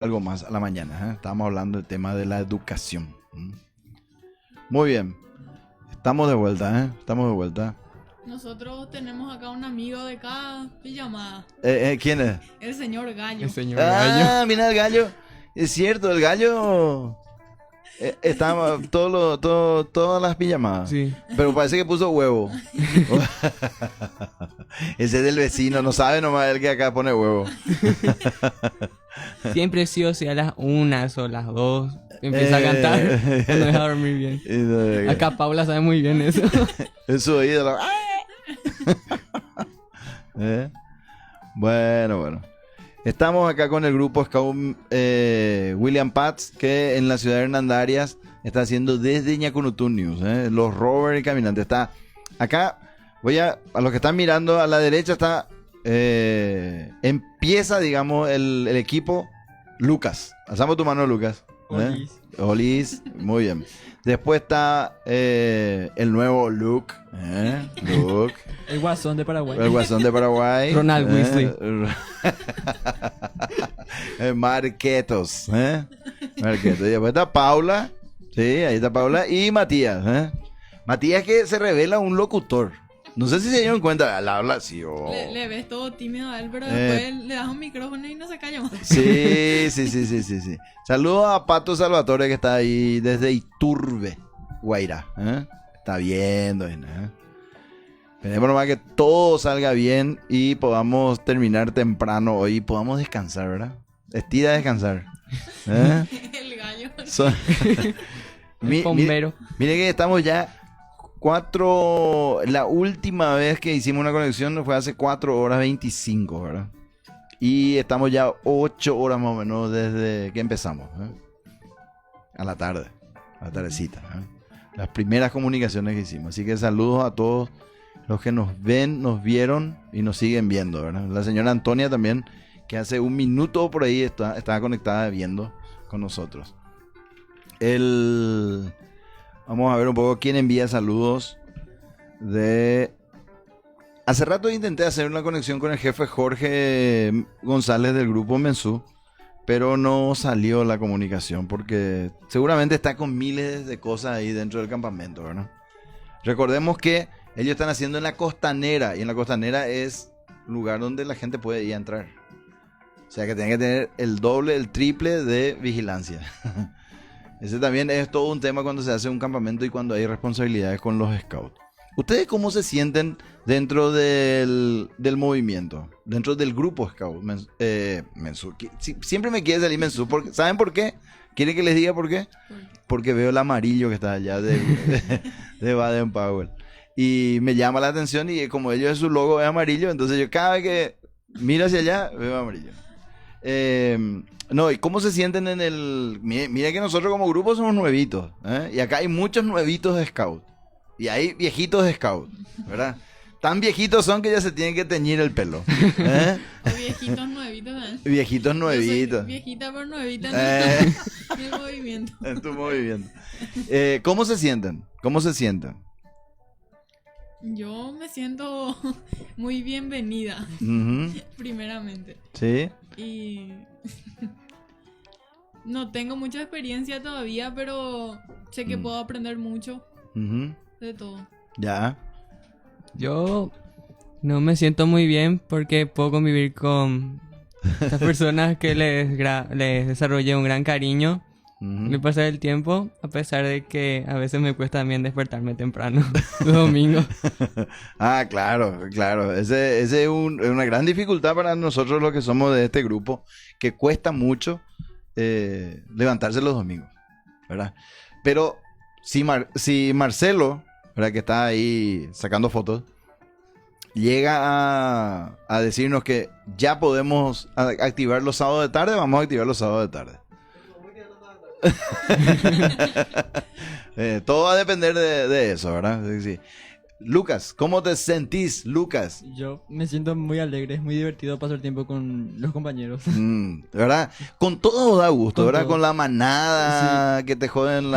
algo más a la mañana, ¿eh? Estábamos hablando del tema de la educación. Muy bien. Estamos de vuelta, ¿eh? Estamos de vuelta. Nosotros tenemos acá un amigo de cada pijamada, ¿Quién es? el señor Gallo. El señor Gallo. Ah, mira el gallo. Es cierto, el gallo está todas las pijamadas. Sí. Pero parece que puso huevo. Ese es del vecino, no sabe nomás el que acá pone huevo. Siempre sí o sí a las 1 o las 2 empieza a cantar. No deja dormir bien. Acá Paula sabe muy bien eso. En su oído. Bueno. Estamos acá con el grupo Scout William Pats, que en la ciudad de Hernandarias está haciendo desde Ñacunutún News, los rovers y caminantes. Está acá, a los que están mirando a la derecha está, empieza, digamos, el equipo Lucas. Alzamos tu mano, Lucas. Olis, muy bien. Después está el nuevo Luke. Luke. El guasón de Paraguay. El guasón de Paraguay. Ronald Weasley. Marquetos. Marquetos. Y después está Paula. Sí, ahí está Paula. Y Matías. Matías, que se revela un locutor. No sé si se dieron cuenta. Al habla así. Le ves todo tímido a él, pero después le das un micrófono y no se calla más. Sí. Saludos a Pato Salvatore, que está ahí desde Iturbe, Guaira. Está viendo. Esperemos nomás que todo salga bien y podamos terminar temprano hoy y podamos descansar, ¿verdad? Estira a descansar. El gallo. El bombero. Mire que estamos ya 4. La última vez que hicimos una conexión fue hace 4 horas 25, ¿verdad? Y estamos ya 8 horas más o menos desde que empezamos, a la tarde, a la tardecita, las primeras comunicaciones que hicimos. Así que saludos a todos los que nos ven, nos vieron y nos siguen viendo, ¿verdad? La señora Antonia también, que hace un minuto por ahí estaba conectada viendo con nosotros. Vamos a ver un poco quién envía saludos Hace rato intenté hacer una conexión con el jefe Jorge González del grupo Mensú, pero no salió la comunicación porque seguramente está con miles de cosas ahí dentro del campamento, ¿verdad? Recordemos que ellos están haciendo en la Costanera, y en la Costanera es lugar donde la gente puede ir a entrar. O sea que tienen que tener el doble, el triple de vigilancia. Ese también es todo un tema cuando se hace un campamento y cuando hay responsabilidades con los scouts. ¿Ustedes cómo se sienten dentro del movimiento? Dentro del grupo Scout Mensú. Siempre me quiere salir Mensú. ¿Saben por qué? ¿Quieren que les diga por qué? Porque veo el amarillo que está allá de Baden Powell. Y me llama la atención y como ellos su logo es amarillo, entonces yo cada vez que miro hacia allá veo amarillo. No, ¿y cómo se sienten en el...? Mira que nosotros como grupo somos nuevitos, y acá hay muchos nuevitos de Scout. Y hay viejitos de Scout, ¿verdad? Tan viejitos son que ya se tienen que teñir el pelo. O viejitos nuevitos, Viejitos nuevitos. Yo soy viejita pero nuevita en el movimiento. En tu movimiento. ¿Cómo se sienten? ¿Cómo se sienten? Yo me siento muy bienvenida, primeramente. ¿Sí? Y no tengo mucha experiencia todavía, pero sé que puedo aprender mucho de todo. Ya. Yo no me siento muy bien porque puedo convivir con estas personas que les desarrollé un gran cariño. Me pasa el tiempo, a pesar de que a veces me cuesta también despertarme temprano los domingos. Ah, claro. Ese es una gran dificultad para nosotros los que somos de este grupo, que cuesta mucho levantarse los domingos, ¿verdad? Pero si Marcelo, ¿verdad?, que está ahí sacando fotos, llega a decirnos que ya podemos activar los sábados de tarde, vamos a activar los sábados de tarde. Todo va a depender de eso, ¿verdad? Sí. Lucas, ¿cómo te sentís, Lucas? Yo me siento muy alegre, es muy divertido pasar tiempo con los compañeros. ¿Verdad? Con todo da gusto, Con ¿verdad? todo. Con la manada, que te joden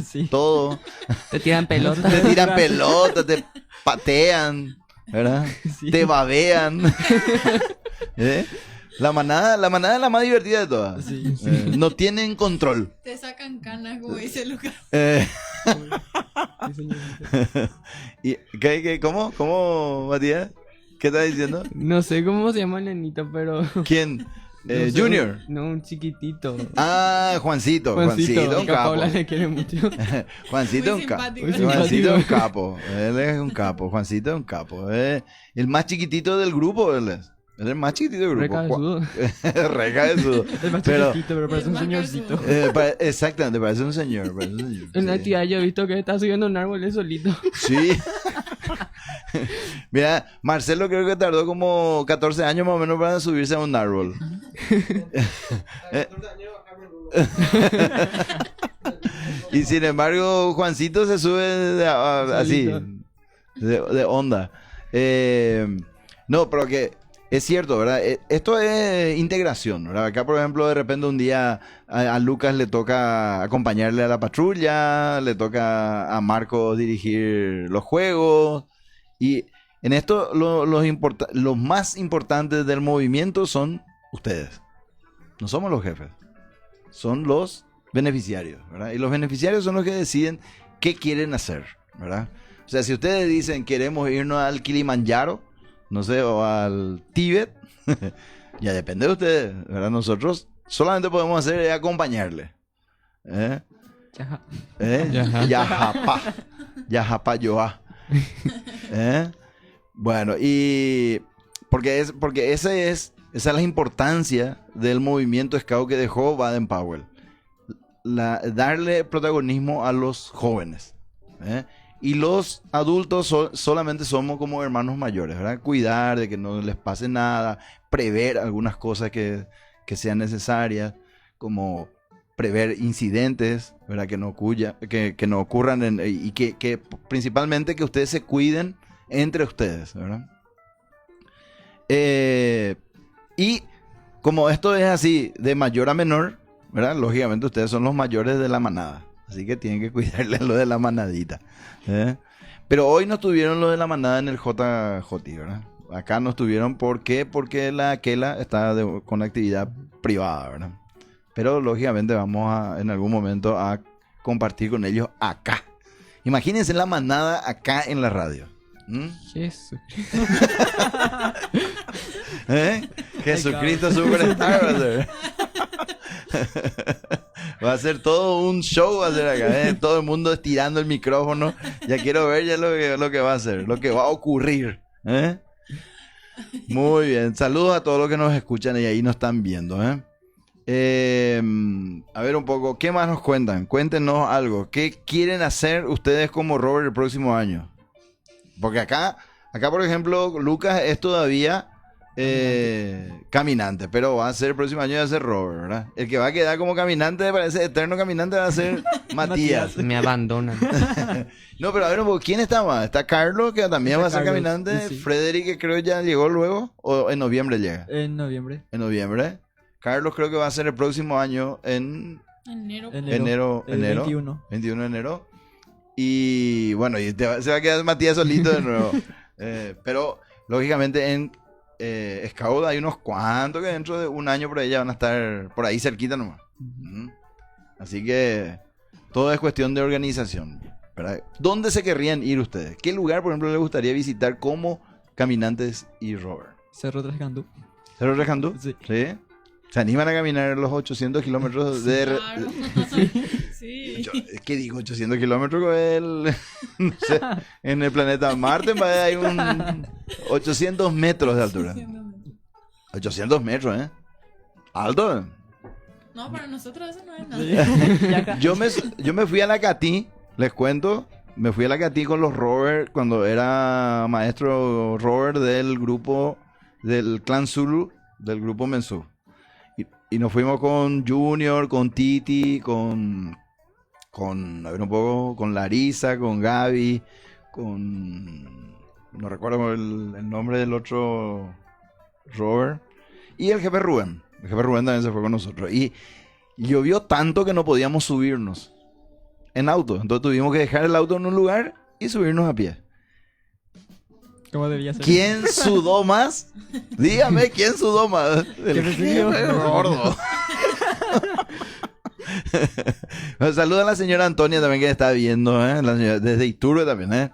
Sí. todo. Te tiran pelotas. Te tiran pelotas, te patean, ¿verdad? Sí. Te babean. ¿Eh? La manada es la más divertida de todas. Sí. No tienen control. Te sacan canas, como dice Lucas. Sí, señorita. ¿Cómo, Matías? ¿Qué estás diciendo? No sé cómo se llama el nenito, pero... ¿Quién? no sé, Junior. No, un chiquitito. Ah, Juancito, un que a capo. Paula le quiere mucho. Juancito Muy un capo. simpático. Muy Juancito es un simpático. capo. Él es un capo. Juancito es un capo. El más chiquitito del grupo, él es. Él es el más chiquitito del Re grupo. cabezudo. Re cabezudo. Es más Pero, chiquitito, pero parece un más señorcito. exactamente, parece un señor. En la Sí. actividad yo he visto que está subiendo un árbol él solito. Sí. Mira, Marcelo creo que tardó como 14 años más o menos para subirse a un árbol. Y sin embargo, Juancito se sube así, de onda. No, pero que es cierto, ¿verdad? Esto es integración, ¿verdad? Acá, por ejemplo, de repente un día a Lucas le toca acompañarle a la patrulla, le toca a Marco dirigir los juegos. Y en esto los más importantes del movimiento son ustedes. No somos los jefes, son los beneficiarios, ¿verdad? Y los beneficiarios son los que deciden qué quieren hacer, ¿verdad? O sea, si ustedes dicen queremos irnos al Kilimanjaro, no sé, o al Tíbet, ya depende de ustedes, ¿verdad? Nosotros solamente podemos hacer es acompañarle. Yaja. Yajapa. Yajapa yoa. Bueno, y porque esa es la importancia del movimiento Scout que dejó Baden-Powell. Darle protagonismo a los jóvenes. Y los adultos solamente somos como hermanos mayores, ¿verdad? Cuidar de que no les pase nada, prever algunas cosas que sean necesarias, como prever incidentes, ¿verdad? Que no ocurran y que principalmente que ustedes se cuiden entre ustedes, ¿verdad? Y como esto es así, de mayor a menor, ¿verdad? Lógicamente ustedes son los mayores de la manada. Así que tienen que cuidarle a lo de la manadita. Pero hoy no estuvieron lo de la manada en el JJ, ¿verdad? Acá no estuvieron. ¿Por qué? Porque la Kela está con actividad privada, ¿verdad? Pero lógicamente vamos en algún momento a compartir con ellos acá. Imagínense la manada acá en la radio. Jesús. Jesucristo Superstar va a ser. Va a ser todo un show, va a ser acá, todo el mundo estirando el micrófono. Ya quiero ver ya lo que va a hacer, lo que va a ocurrir. Muy bien, saludos a todos los que nos escuchan y ahí nos están viendo. A ver un poco, ¿qué más nos cuentan? Cuéntenos algo. ¿Qué quieren hacer ustedes como Robert el próximo año? Porque acá por ejemplo, Lucas es todavía caminante, pero va a ser el próximo año, va a ser Robert, ¿verdad? El que va a quedar como caminante, parece eterno caminante, va a ser Matías. Me abandonan. No, pero a ver un poco, ¿quién está más? Está Carlos, que también va a ser Carlos, caminante. sí. Frederick, que creo ya llegó luego, o en noviembre llega. En noviembre. En noviembre. Carlos creo que va a ser el próximo año en Enero. enero. 21. 21 de enero. Y bueno, se va a quedar Matías solito de nuevo. Pero lógicamente en Scout hay unos cuantos que dentro de un año por ahí ya van a estar por ahí cerquita nomás. Así que todo es cuestión de organización, ¿verdad? ¿Dónde se querrían ir ustedes? ¿Qué lugar, por ejemplo, les gustaría visitar como caminantes y Robert? Cerro Trascandú. ¿Cerro Trascandú? Sí. ¿Sí? ¿Se animan a caminar los 800 kilómetros de... Claro. Sí. ¿Qué digo? 800 kilómetros con no sé, en el planeta Marte hay un 800 metros de altura. 800 metros, ¿eh? Alto. No, para nosotros eso no es nada. Yo me fui a la Catí, les cuento. Me fui a la Catí con los Robert cuando era maestro Robert del grupo del Clan Zulu, del grupo Mensú. Y nos fuimos con Junior, con Titi, a ver un poco, con Larisa, con Gaby, no recuerdo el nombre del otro Robert, y el jefe Rubén. El jefe Rubén también se fue con nosotros. Y llovió tanto que no podíamos subirnos en auto. Entonces tuvimos que dejar el auto en un lugar y subirnos a pie. ¿Cómo debía ser? ¿Quién sudó más? Dígame, ¿quién sudó más? El recibió? jefe gordo. Saluda a la señora Antonia también que está viendo, ¿eh? La señora, desde Iturbe también, ¿eh?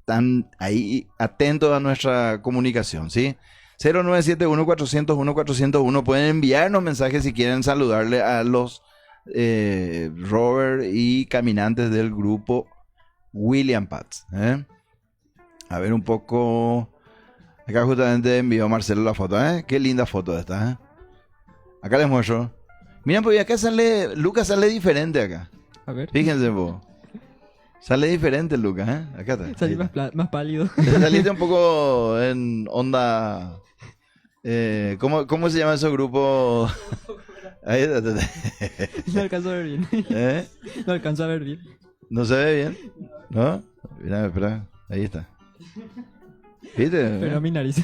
Están ahí atentos a nuestra comunicación, ¿sí? 0971-401-401. Pueden enviarnos mensajes si quieren saludarle a los Robert y caminantes del grupo William Pats, ¿eh? A ver un poco. Acá justamente envió Marcelo la foto, ¿eh? Qué linda foto esta, ¿eh? Acá les muestro. Miren, pues acá sale, Lucas sale diferente acá. A ver. Fíjense, vos. Sale diferente Lucas, ¿eh? Acá está. Salí más pálido. Saliste un poco en onda... ¿cómo se llama ese grupo? Ahí está. No alcanzo a ver bien. ¿Eh? No alcanzo a ver bien. ¿No se ve bien? ¿No? Mira, espera. Ahí está. ¿Viste? Pero mi nariz.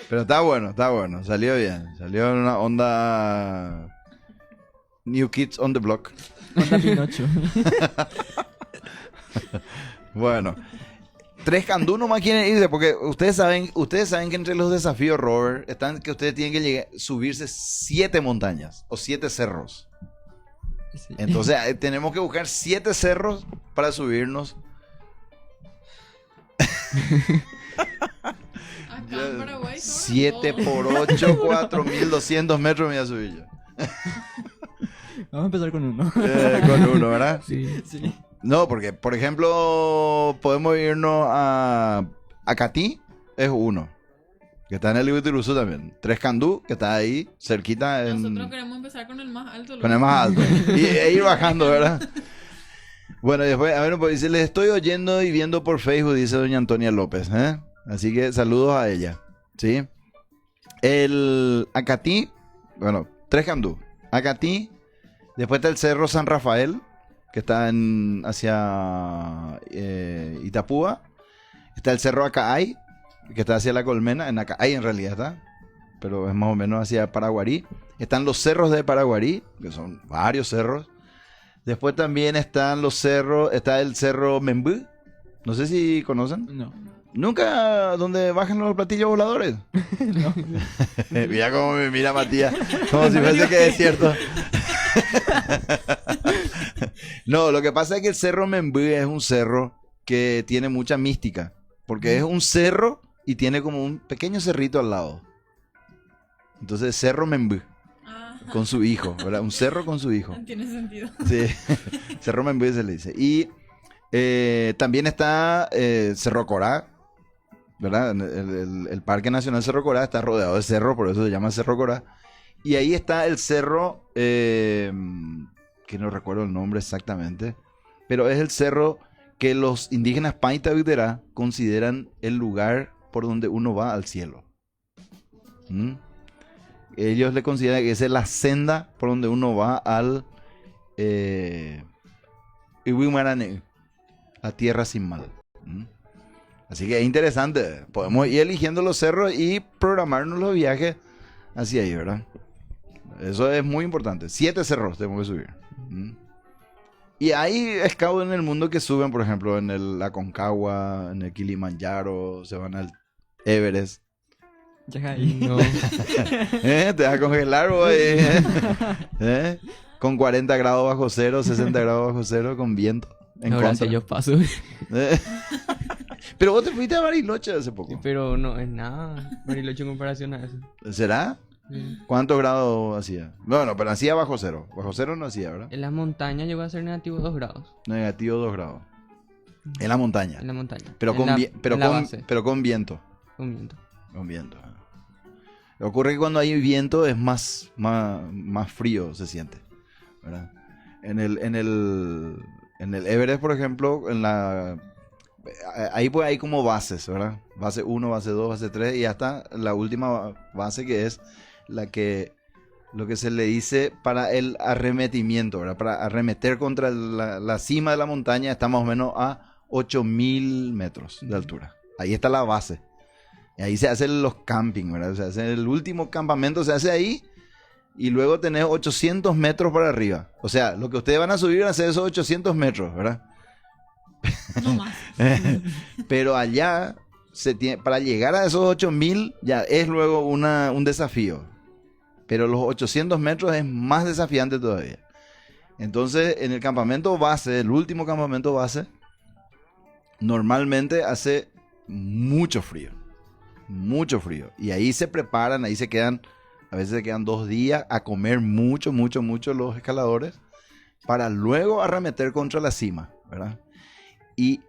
Pero está bueno. Salió bien. Salió en una onda... New Kids on the Block. Onda Pinocho. Bueno. 3 candú nomás quieren irse, porque ustedes saben que entre los desafíos, Robert, están que ustedes tienen que subirse 7 montañas o 7 cerros. Sí. Entonces tenemos que buscar 7 cerros para subirnos. Acá en Paraguay sobran 7 todos. por 8, 4.200 metros me voy a subir yo. Vamos a empezar con uno. Con uno, ¿verdad? Sí. Sí. No, porque, por ejemplo, podemos irnos a Catí, es 1. Que está en el Iguituruzú también. 3 Candú, que está ahí, cerquita. Nosotros queremos empezar con el más alto. Con el más alto. E ir bajando, ¿verdad? Bueno, y después, a ver, pues dice, les estoy oyendo y viendo por Facebook, dice doña Antonia López, ¿eh? Así que saludos a ella, ¿sí? El Acatí, bueno, 3 Candú. Acatí, después está el Cerro San Rafael, que está hacia Itapúa. Está el Cerro Acaay, que está hacia La Colmena, en Acaay en realidad está, pero es más o menos hacia Paraguarí. Están los cerros de Paraguarí, que son varios cerros. Después también están los cerros, está el Cerro Membú, no sé si conocen. No. ¿Nunca donde bajan los platillos voladores? No. Mira cómo me mira Matías, como si fuese que es cierto. No, lo que pasa es que el Cerro Membú es un cerro que tiene mucha mística, porque es un cerro y tiene como un pequeño cerrito al lado. Entonces, Cerro Membú, con su hijo, ¿verdad? Un cerro con su hijo. Tiene sentido. Sí, Cerro Membú se le dice. Y también está Cerro Corá, ¿verdad? El Parque Nacional Cerro Corá está rodeado de cerro, por eso se llama Cerro Corá. Y ahí está el cerro, que no recuerdo el nombre exactamente, pero es el cerro que los indígenas Paita Uterá consideran el lugar por donde uno va al cielo. Ellos le consideran que esa es la senda por donde uno va al Iwimarane, a tierra sin mal. Así que es interesante. Podemos ir eligiendo los cerros y programarnos los viajes hacia ahí, ¿verdad? Eso es muy importante. 7 cerros tenemos que subir. Y hay scouts en el mundo que suben, por ejemplo, en el Aconcagua, en el Kilimanjaro, se van al Everest. Ya ahí. No. Te vas a congelar, güey. Con 40 grados bajo cero, 60 grados bajo cero, con viento. En Ahora contra. sí yo paso. Pero vos te fuiste a Bariloche hace poco. Sí, pero no es nada. Bariloche en comparación a eso. ¿Será? Sí. ¿Cuántos grados hacía? Bueno, pero hacía bajo cero. Bajo cero no hacía, ¿verdad? En la montaña llegó a ser negativo 2 grados. Negativo 2 grados. En la montaña. En la montaña. Pero En con, la- pero en la con, base. pero con viento. Con viento. Con viento. Ocurre que cuando hay viento es más frío, se siente, ¿verdad? En el Everest, por ejemplo, ahí pues hay como bases, ¿verdad? Base 1, base 2, base 3 y hasta la última base que es lo que se le dice para el arremetimiento, ¿verdad? Para arremeter contra la cima de la montaña está más o menos a 8.000 metros de altura. Ahí está la base. Y ahí se hacen los camping, ¿verdad? O sea, el último campamento se hace ahí y luego tenés 800 metros para arriba. O sea, lo que ustedes van a subir van a ser esos 800 metros, ¿verdad? No más. Pero allá, para llegar a esos 8000 ya es luego un desafío. Pero los 800 metros es más desafiante todavía. Entonces, en el campamento base, el último campamento base, normalmente hace mucho frío. Mucho frío. Y ahí se preparan, ahí se quedan, a veces se quedan 2 días a comer mucho los escaladores para luego arremeter contra la cima, ¿verdad? Y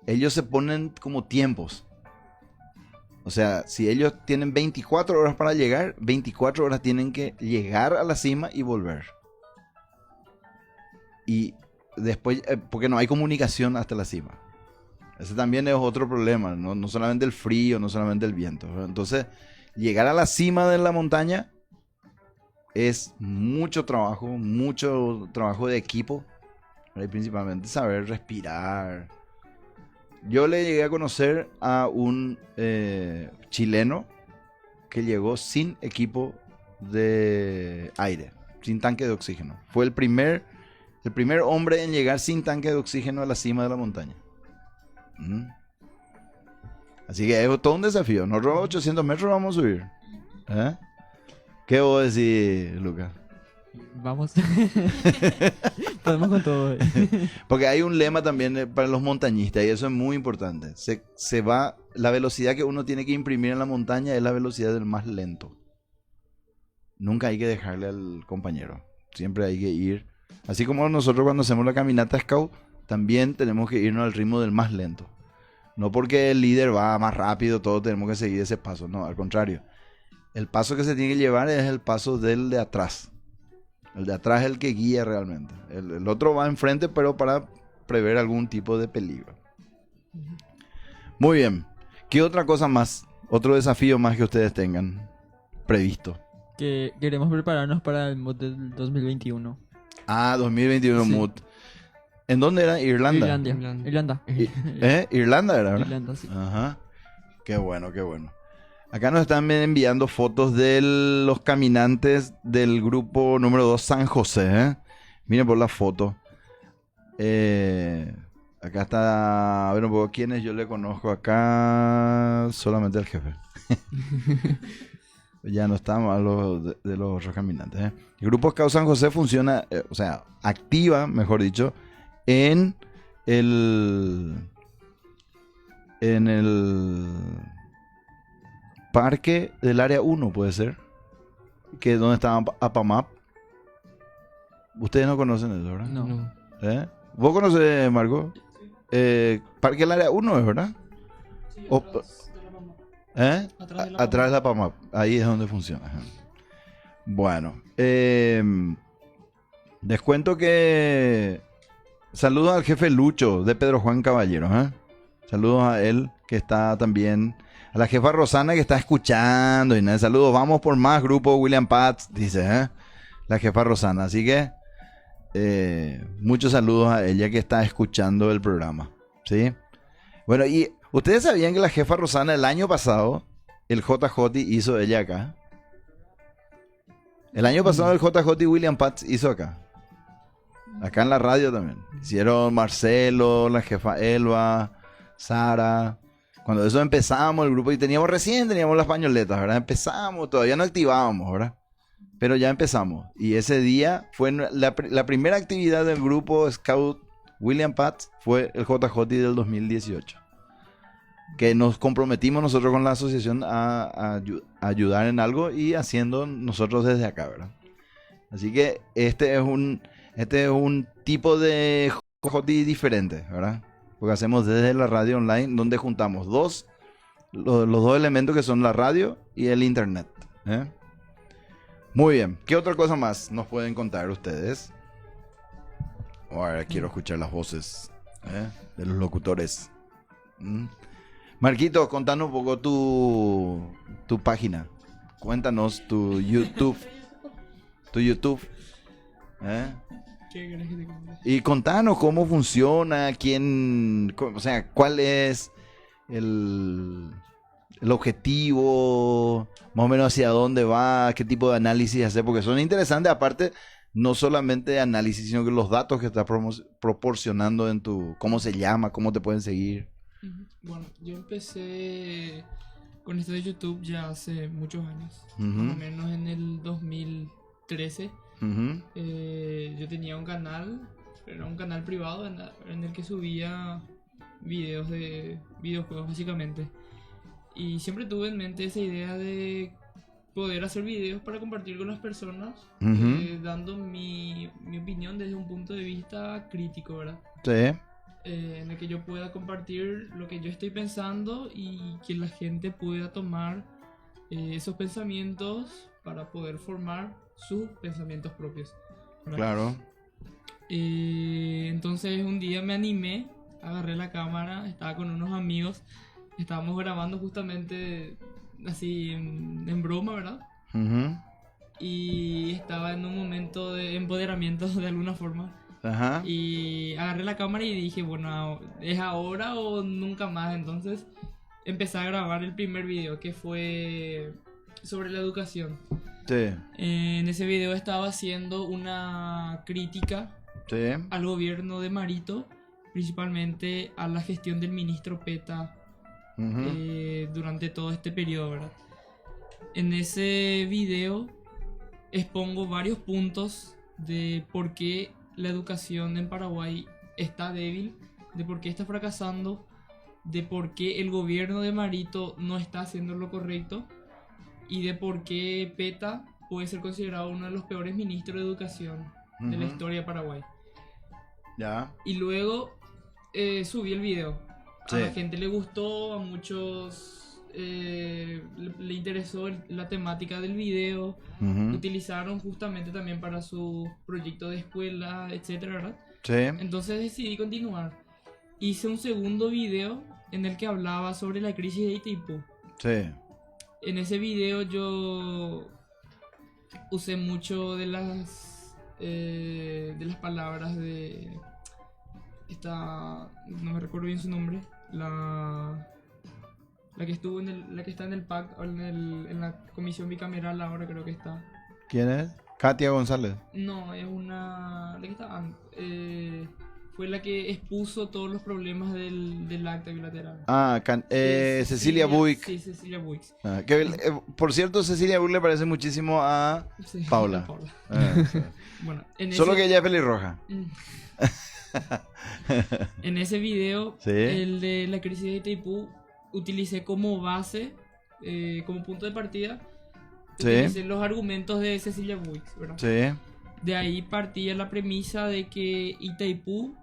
ellos se ponen como tiempos. O sea, si ellos tienen 24 horas para llegar, 24 horas tienen que llegar a la cima y volver. Y después, porque no hay comunicación hasta la cima. Ese también es otro problema, no solamente el frío, no solamente el viento, ¿verdad? Entonces, llegar a la cima de la montaña es mucho trabajo de equipo, ¿verdad? Y principalmente saber respirar. Yo le llegué a conocer a un chileno que llegó sin equipo de aire, sin tanque de oxígeno. Fue el primer hombre en llegar sin tanque de oxígeno a la cima de la montaña. Así que es todo un desafío. Nosotros a 800 metros vamos a subir. ¿Qué vos decís, Lucas? Vamos. Podemos con todo. Porque hay un lema también para los montañistas y eso es muy importante. La velocidad que uno tiene que imprimir en la montaña es la velocidad del más lento. Nunca hay que dejarle al compañero. Siempre hay que ir. Así como nosotros cuando hacemos la caminata Scout, también tenemos que irnos al ritmo del más lento. No porque el líder va más rápido, todos tenemos que seguir ese paso. No, al contrario. El paso que se tiene que llevar es el paso del de atrás. El de atrás es el que guía realmente. El otro va enfrente, pero para prever algún tipo de peligro. Muy bien. ¿Qué otra cosa más? Otro desafío más que ustedes tengan previsto. Que queremos prepararnos para el MOOC del 2021. 2021 Sí. MOOC. ¿En dónde era? Irlanda. Irlanda. Irlanda era, ¿verdad? Irlanda, sí. Ajá. Qué bueno, qué bueno. Acá nos están enviando fotos de los caminantes del grupo número 2 San José. Miren por la foto. Acá está, a ver un poco quiénes yo le conozco acá. Solamente el jefe. Ya no estamos de los otros caminantes. El grupo Scout San José funciona, o sea, activa, mejor dicho, en el parque del área 1, puede ser, que es donde está Apamap. Ustedes no conocen eso, ¿verdad? No. ¿Vos conocés, Marco? Parque del área 1, ¿es verdad? Atrás de la Apamap. Ahí es donde funciona. Bueno, les cuento que saludos al jefe Lucho de Pedro Juan Caballero. Saludos a él que está también. A la jefa Rosana que está escuchando. Y nada, saludos, vamos por más grupo William Pats, dice la jefa Rosana. Así que muchos saludos a ella que está escuchando el programa. ¿Sí? Bueno, y ustedes sabían que la jefa Rosana el año pasado, el JJ hizo ella acá. El año pasado el JJ William Pats hizo acá. Acá en la radio también. Hicieron Marcelo, la jefa Elba, Sara. Cuando eso empezamos el grupo y teníamos las pañoletas, ¿verdad? Empezamos, todavía no activábamos, ¿verdad? Pero ya empezamos. Y ese día fue la primera actividad del grupo Scout William Pats fue el JJ del 2018. Que nos comprometimos nosotros con la asociación a ayudar en algo y haciendo nosotros desde acá, ¿verdad? Así que este es un tipo de JJ diferente, ¿verdad? Porque hacemos desde la radio online, donde juntamos los dos elementos que son la radio y el internet. Muy bien. ¿Qué otra cosa más nos pueden contar ustedes? Ahora quiero escuchar las voces de los locutores. Marquito, contanos un poco tu página. Cuéntanos tu YouTube. Y contanos cómo funciona, cuál es el objetivo, más o menos hacia dónde va, qué tipo de análisis hacer, porque son interesantes, aparte no solamente de análisis, sino que los datos que estás proporcionando en tu, cómo se llama, cómo te pueden seguir. Bueno, yo empecé con esto de YouTube ya hace muchos años, Ujú. más o menos en el 2013. Ujú. Yo tenía un canal, era un canal privado en el que subía videos de videojuegos básicamente. Y siempre tuve en mente esa idea de poder hacer videos para compartir con las personas, Ujú. dando mi opinión desde un punto de vista crítico, ¿verdad? Sí. En el que yo pueda compartir lo que yo estoy pensando y que la gente pueda tomar esos pensamientos para poder formar sus pensamientos propios, ¿verdad? Claro. Entonces un día me animé, agarré la cámara, estaba con unos amigos, estábamos grabando justamente así en broma, ¿verdad? Ujú. Y estaba en un momento de empoderamiento de alguna forma. Ajá. Y agarré la cámara y dije, bueno, ¿es ahora o nunca más? Entonces empecé a grabar el primer video, que fue sobre la educación. Sí. En ese video estaba haciendo una crítica Sí. al gobierno de Marito, principalmente a la gestión del ministro Peta Ujú. durante todo este periodo, ¿verdad? En ese video expongo varios puntos de por qué la educación en Paraguay está débil, de por qué está fracasando, de por qué el gobierno de Marito no está haciendo lo correcto y de por qué Peta puede ser considerado uno de los peores ministros de educación de la Ujú. historia de Paraguay. Ya. Y luego subí el video. Sí. A la gente le gustó, a muchos le interesó la temática del video. Ujú. Utilizaron justamente también para su proyecto de escuela, etcétera, ¿verdad? Sí. Entonces decidí continuar. Hice un segundo video en el que hablaba sobre la crisis de Itaipú. Sí. En ese video yo usé mucho de las palabras de esta, no me recuerdo bien su nombre, la que estuvo la que está en el PAC o en la comisión bicameral ahora creo que está. ¿Quién es? Katia González. No, es una, la que está fue la que expuso todos los problemas del acta bilateral. Ah, Cecilia Buick. Sí, Cecilia Buick. Ah, que, por cierto, Cecilia Buick le parece muchísimo a Sí, Paula. Sí. Bueno, Solo que ella es pelirroja. En ese video, Sí. el de la crisis de Itaipú, utilicé como base, como punto de partida, Sí. utilicé los argumentos de Cecilia Buick, ¿verdad? Sí. De ahí partía la premisa de que Itaipú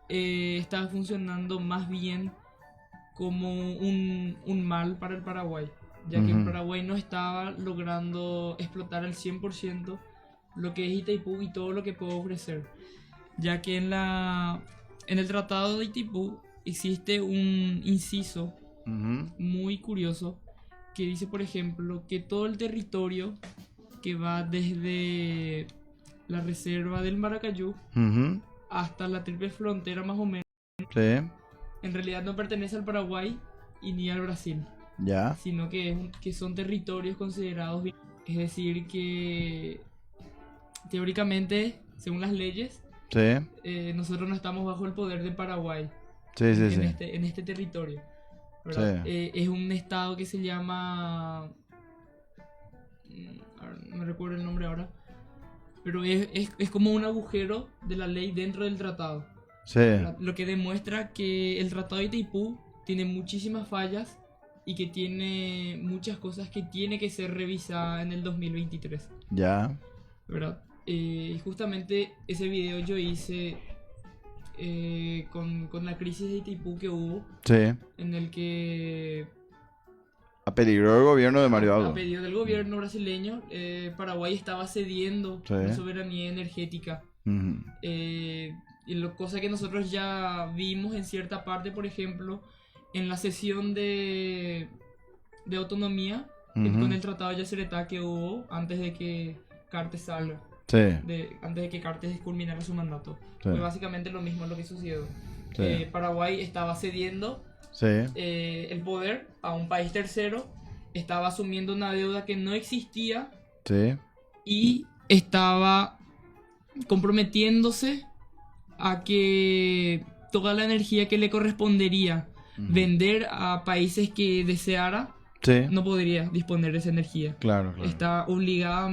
estaba funcionando más bien como un mal para el Paraguay, ya que el Ujú. Paraguay no estaba logrando explotar al 100% lo que es Itaipú y todo lo que puede ofrecer, ya que en el Tratado de Itaipú existe un inciso Ujú. muy curioso que dice, por ejemplo, que todo el territorio que va desde la reserva del Maracayú Ujú. hasta la triple frontera más o menos, Sí. en realidad no pertenece al Paraguay y ni al Brasil, Ya. sino que son territorios considerados, es decir, que teóricamente, según las leyes, Sí. nosotros no estamos bajo el poder de Paraguay Sí, sí, sí. en este territorio, ¿verdad? Sí. Es un estado que se llama, a ver, no me recuerdo el nombre ahora, pero es como un agujero de la ley dentro del tratado, Sí. ¿verdad? Lo que demuestra que el tratado de Itaipú tiene muchísimas fallas y que tiene muchas cosas que tiene que ser revisada en el 2023, Ya. ¿verdad? Justamente ese video yo hice con la crisis de Itaipú que hubo, Sí. en el que Apeligró el gobierno de Mario a Aldo. pedido del gobierno brasileño, Paraguay estaba cediendo Sí. la soberanía energética. Ujú. Cosa que nosotros ya vimos en cierta parte, por ejemplo, en la sesión de autonomía Ujú. con el Tratado de Yacyretá que hubo antes de que Cartes salga, Sí. antes de que Cartes culminara su mandato. Sí. Fue básicamente lo mismo lo que sucedió. Sí. Paraguay estaba cediendo Sí. el poder a un país tercero, estaba asumiendo una deuda que no existía Sí. y estaba comprometiéndose a que toda la energía que le correspondería vender a países que deseara, Sí. no podría disponer de esa energía. Claro, claro. Está obligado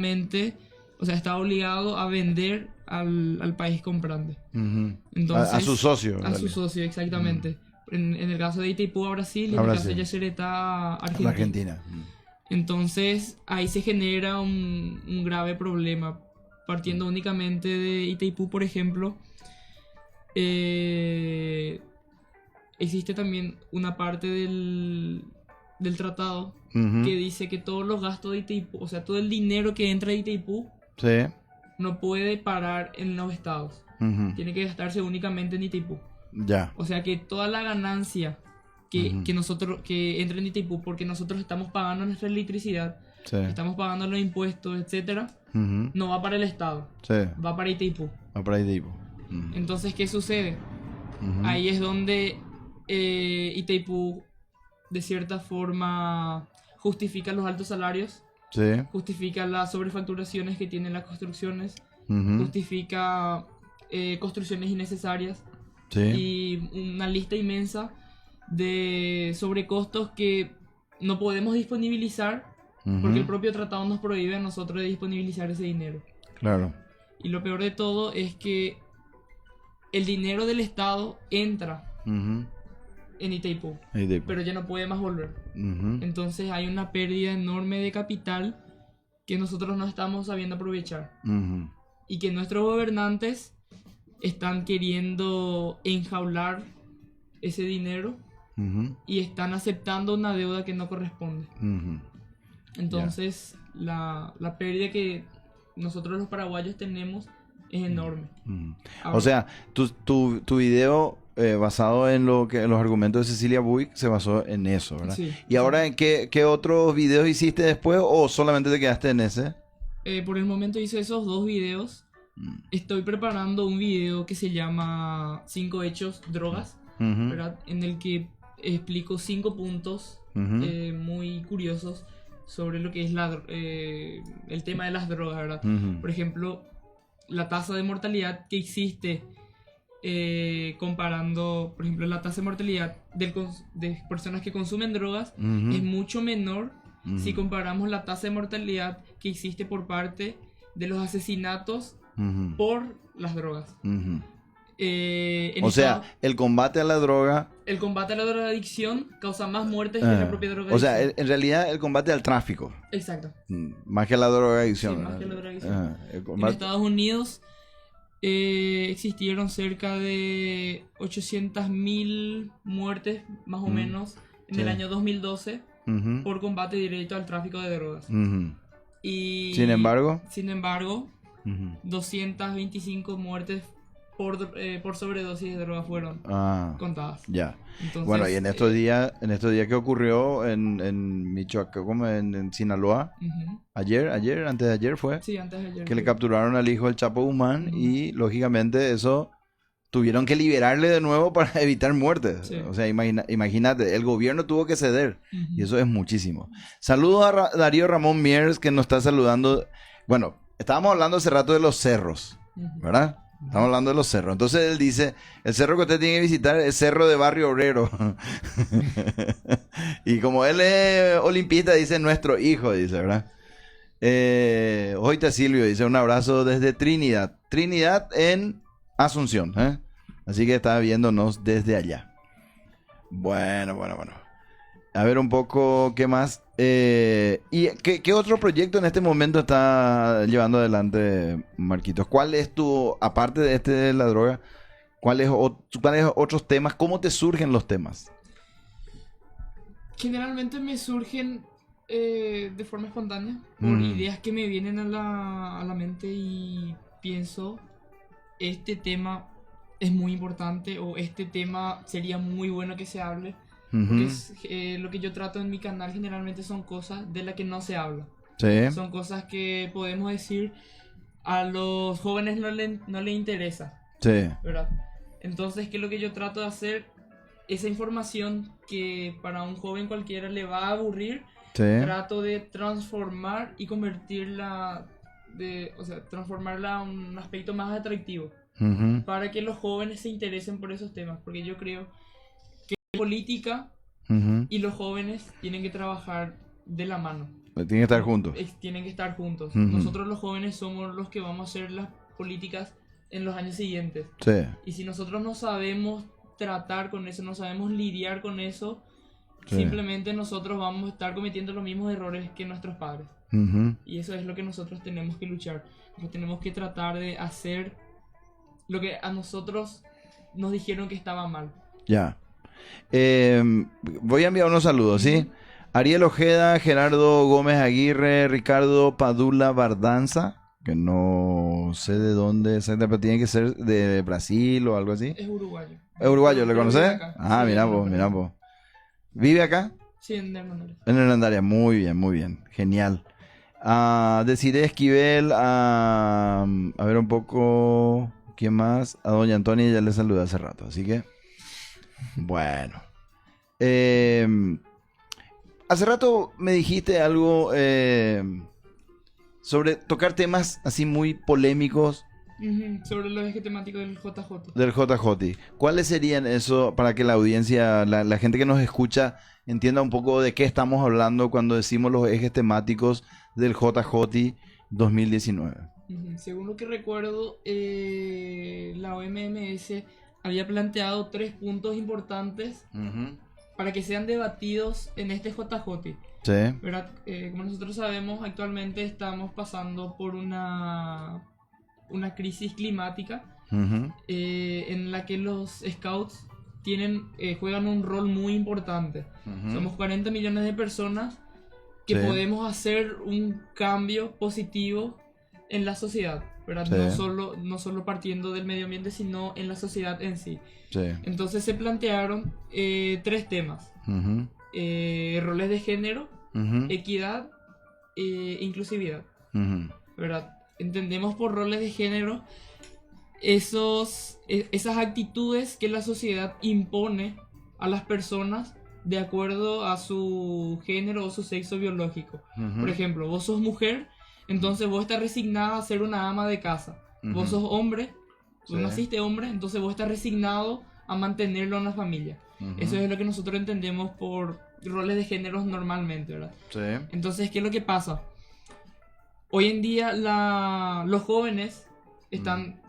a vender al país comprante. Ujú. Entonces, A su socio. en A su realidad. socio, exactamente. En el caso de Itaipú a Brasil y en A el caso Brasil. de Yacyretá a Argentina. La Argentina. Entonces ahí se genera un grave problema. Partiendo únicamente de Itaipú, por ejemplo, existe también una parte del tratado Ujú. que dice que todos los gastos de Itaipú, o sea, todo el dinero que entra de Itaipú, Sí. no puede parar en los estados. Ujú. Tiene que gastarse únicamente en Itaipú. Ya. O sea que toda la ganancia que entra en Itaipú, porque nosotros estamos pagando nuestra electricidad, Sí. estamos pagando los impuestos, etcétera, Ujú. no va para el estado, Sí. va para Itaipú. Va por ahí tipo. Ujú. Entonces, ¿qué sucede? Ujú. Ahí es donde Itaipú, de cierta forma, justifica los altos salarios, Sí. justifica las sobrefacturaciones que tienen las construcciones, Ujú. justifica construcciones innecesarias Sí. y una lista inmensa de sobrecostos que no podemos disponibilizar Ujú. porque el propio tratado nos prohíbe a nosotros de disponibilizar ese dinero. Claro. Y lo peor de todo es que el dinero del Estado entra Ujú. en Itaipú, Ahí tipo. pero ya no puede más volver. Ujú. Entonces hay una pérdida enorme de capital que nosotros no estamos sabiendo aprovechar. Ujú. Y que nuestros gobernantes están queriendo enjaular ese dinero Ujú. y están aceptando una deuda que no corresponde. Ujú. Entonces la pérdida que nosotros los paraguayos tenemos es enorme. Ujú. Ahora, O sea, tu video basado en los argumentos de Cecilia Buick se basó en eso, ¿verdad? Sí. ¿Y ahora en qué otros videos hiciste después o solamente te quedaste en ese? por el momento hice esos 2 videos. Estoy preparando un video que se llama 5 hechos drogas, Ujú. ¿verdad? En el que explico 5 puntos Ujú. muy curiosos sobre lo que es el tema de las drogas, ¿verdad? Ujú. Por ejemplo, la tasa de mortalidad que existe comparando, por ejemplo, la tasa de mortalidad de personas que consumen drogas Ujú. es mucho menor Ujú. si comparamos la tasa de mortalidad que existe por parte de los asesinatos Ujú. por las drogas. Ujú. En O sea, Estados- el combate a la droga. el combate a la drogadicción causa más muertes que la propia drogadicción. O sea, en realidad el combate al tráfico. Exacto. Más que la drogadicción. Sí, más ¿verdad? que la drogadicción. El En combate. Estados Unidos existieron cerca de 800.000 muertes, más o menos, en Sí. el año 2012 Ujú. por combate directo al tráfico de drogas. Ujú. Y, Sin embargo. Sin embargo, 225 muertes por sobredosis de drogas fueron Ah, contadas. ya. Entonces, Bueno, y en estos días que ocurrió en Michoacán, como en Sinaloa, ujú. antes de ayer fue, Sí, antes de ayer. que le fue. capturaron al hijo del Chapo Guzmán Ujú. y lógicamente eso tuvieron que liberarle de nuevo para evitar muertes. Sí. O sea, imagínate, el gobierno tuvo que ceder Ujú. y eso es muchísimo. Saludos a Darío Ramón Miers que nos está saludando. Bueno, estábamos hablando hace rato de los cerros, Ujú. ¿verdad? Estamos hablando de los cerros. Entonces él dice, el cerro que usted tiene que visitar es Cerro de Barrio Obrero. Y como él es olimpista, dice nuestro hijo, dice, ¿verdad? Oita Silvio dice, un abrazo desde Trinidad. Trinidad en Asunción, ¿eh? Así que está viéndonos desde allá. Bueno. A ver un poco, ¿qué más? ¿Y qué otro proyecto en este momento está llevando adelante, Marquitos? ¿Cuál es aparte de este de la droga, cuáles otros temas? ¿Cómo te surgen los temas? Generalmente me surgen de forma espontánea por ideas que me vienen a la mente y pienso, este tema es muy importante o este tema sería muy bueno que se hable. Porque lo que yo trato en mi canal generalmente son cosas de las que no se habla. Sí. Son cosas que podemos decir a los jóvenes no le interesa, Sí. ¿verdad? Entonces, ¿qué es lo que yo trato de hacer? Esa información que para un joven cualquiera le va a aburrir, Sí. trato de transformar y convertirla o sea, transformarla a un aspecto más atractivo Ujú, para que los jóvenes se interesen por esos temas, porque yo creo que la política ujú. y los jóvenes tienen que trabajar de la mano. Tienen que estar juntos. Tienen que estar juntos. Ujú. Nosotros los jóvenes somos los que vamos a hacer las políticas en los años siguientes. Sí, Y si nosotros no sabemos tratar con eso, no sabemos lidiar con eso, sí. simplemente nosotros vamos a estar cometiendo los mismos errores que nuestros padres. Ujú. Y eso es lo que nosotros tenemos que luchar. Nosotros tenemos que tratar de hacer lo que a nosotros nos dijeron que estaba mal. Ya. Voy a enviar unos saludos, ¿sí? Ariel Ojeda, Gerardo Gómez Aguirre, Ricardo Padula Bardanza, que no sé de dónde exactamente, pero tiene que ser de Brasil o algo así. Es uruguayo. ¿Es uruguayo? ¿Le Pero conoces? vive acá. Ah, Sí, mira en vos, Hernandarias. mira vos. ¿Vive acá? Sí, en Hernandarias. En Hernandarias, muy bien, genial. Desiree Esquivel, a ver un poco, ¿quién más? A doña Antonia ya le saludé hace rato, así que, bueno. Hace rato me dijiste algo sobre tocar temas así muy polémicos Ujú, sobre los ejes temáticos del JJ. del JJ. ¿Cuáles serían eso para que la audiencia, la gente que nos escucha, entienda un poco de qué estamos hablando cuando decimos los ejes temáticos del JJ 2019? Ujú, según lo que recuerdo, la OMS había planteado 3 puntos importantes para que sean debatidos en este JJ. Sí. ¿Verdad? Como nosotros sabemos, actualmente estamos pasando por una crisis climática Ujú. en la que los scouts juegan un rol muy importante. Ujú. Somos 40 millones de personas que Sí. podemos hacer un cambio positivo en la sociedad, ¿verdad? Sí. No solo partiendo del medio ambiente, sino en la sociedad en sí. Sí. Entonces se plantearon 3 temas: Ujú. roles de género, Ujú. equidad e inclusividad, Ujú. ¿verdad? Entendemos por roles de género esas actitudes que la sociedad impone a las personas de acuerdo a su género o su sexo biológico. Ujú. Por ejemplo, vos sos mujer, entonces vos estás resignada a ser una ama de casa. Vos Ujú. sos hombre, vos Sí. naciste hombre, entonces vos estás resignado a mantenerlo en la familia. Ujú. Eso es lo que nosotros entendemos por roles de géneros normalmente, ¿verdad? Sí. Entonces, ¿qué es lo que pasa? Hoy en día los jóvenes están,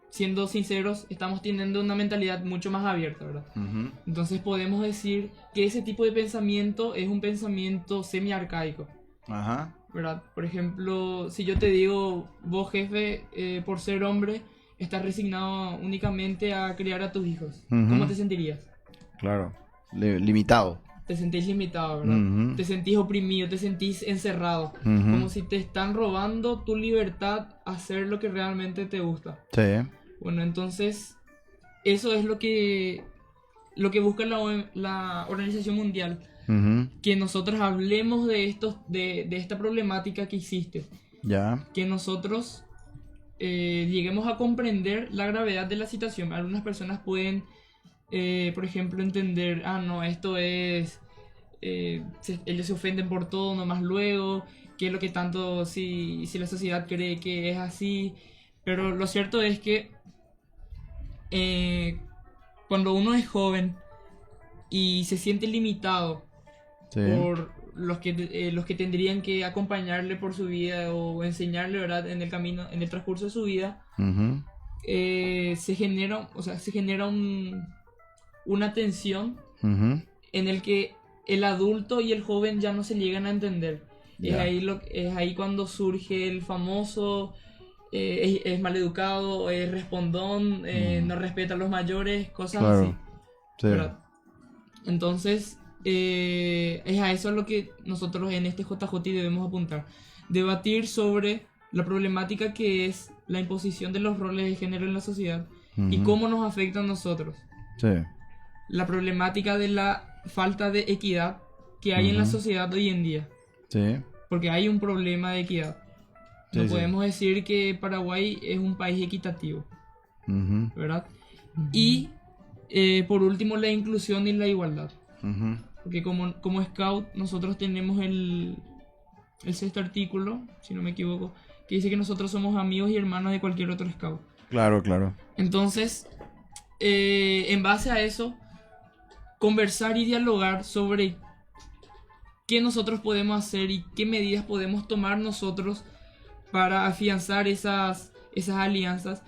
siendo sinceros, estamos teniendo una mentalidad mucho más abierta, ¿verdad? Ujú. Entonces podemos decir que ese tipo de pensamiento es un pensamiento semi-arcaico, Ajá. ¿verdad? Por ejemplo, si yo te digo, vos jefe, por ser hombre, estás resignado únicamente a criar a tus hijos, Ujú. ¿cómo te sentirías? Claro. Limitado. Te sentís limitado, ¿verdad? Ujú. Te sentís oprimido, te sentís encerrado. Ujú. Como si te están robando tu libertad a hacer lo que realmente te gusta. Sí. Bueno, entonces, eso es lo que busca la Organización Mundial. Ujú. Que nosotros hablemos de esta problemática que existe. Ya. Que nosotros lleguemos a comprender la gravedad de la situación. Algunas personas pueden, por ejemplo, entender, no, esto es, ellos se ofenden por todo, nomás luego, que es lo que tanto, si la sociedad cree que es así. Pero lo cierto es que cuando uno es joven y se siente limitado Sí. por los que tendrían que acompañarle por su vida o enseñarle, ¿verdad?, en el camino, en el transcurso de su vida, Ujú. se genera una tensión Ujú. en el que el adulto y el joven ya no se llegan a entender. Ya. Es ahí cuando surge el famoso es maleducado, es respondón, no respeta a los mayores, cosas Claro. así, Sí. ¿verdad? Entonces, es a eso a lo que nosotros en este JJ debemos apuntar. Debatir sobre la problemática que es la imposición de los roles de género en la sociedad y Ujú. cómo nos afecta a nosotros. Sí. La problemática de la falta de equidad que hay en la Ujú. sociedad hoy en día. Sí. Porque hay un problema de equidad. Sí, No sí. podemos decir que Paraguay es un país equitativo, Ujú. ¿verdad? Y por último, la inclusión y la igualdad. Ujú. Porque como Scout nosotros tenemos el sexto artículo, si no me equivoco, que dice que nosotros somos amigos y hermanos de cualquier otro scout. Claro, claro. Entonces, en base a eso, conversar y dialogar sobre qué nosotros podemos hacer y qué medidas podemos tomar nosotros para afianzar esas alianzas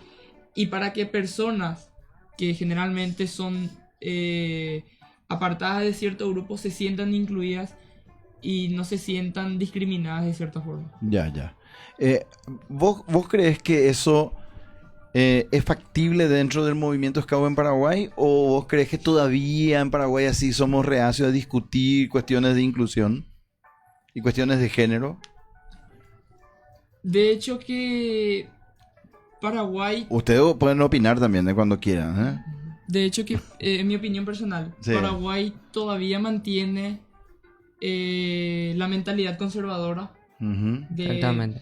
y para que personas que generalmente son apartadas de cierto grupo se sientan incluidas y no se sientan discriminadas de cierta forma. Ya. ¿Vos crees que eso es factible dentro del movimiento Scout en Paraguay? ¿O vos crees que todavía en Paraguay así somos reacios a discutir cuestiones de inclusión y cuestiones de género? De hecho que Paraguay... Ustedes pueden opinar también de cuando quieran, ¿eh? De hecho que, en mi opinión personal, Sí. Paraguay todavía mantiene la mentalidad conservadora Ujú. Exactamente.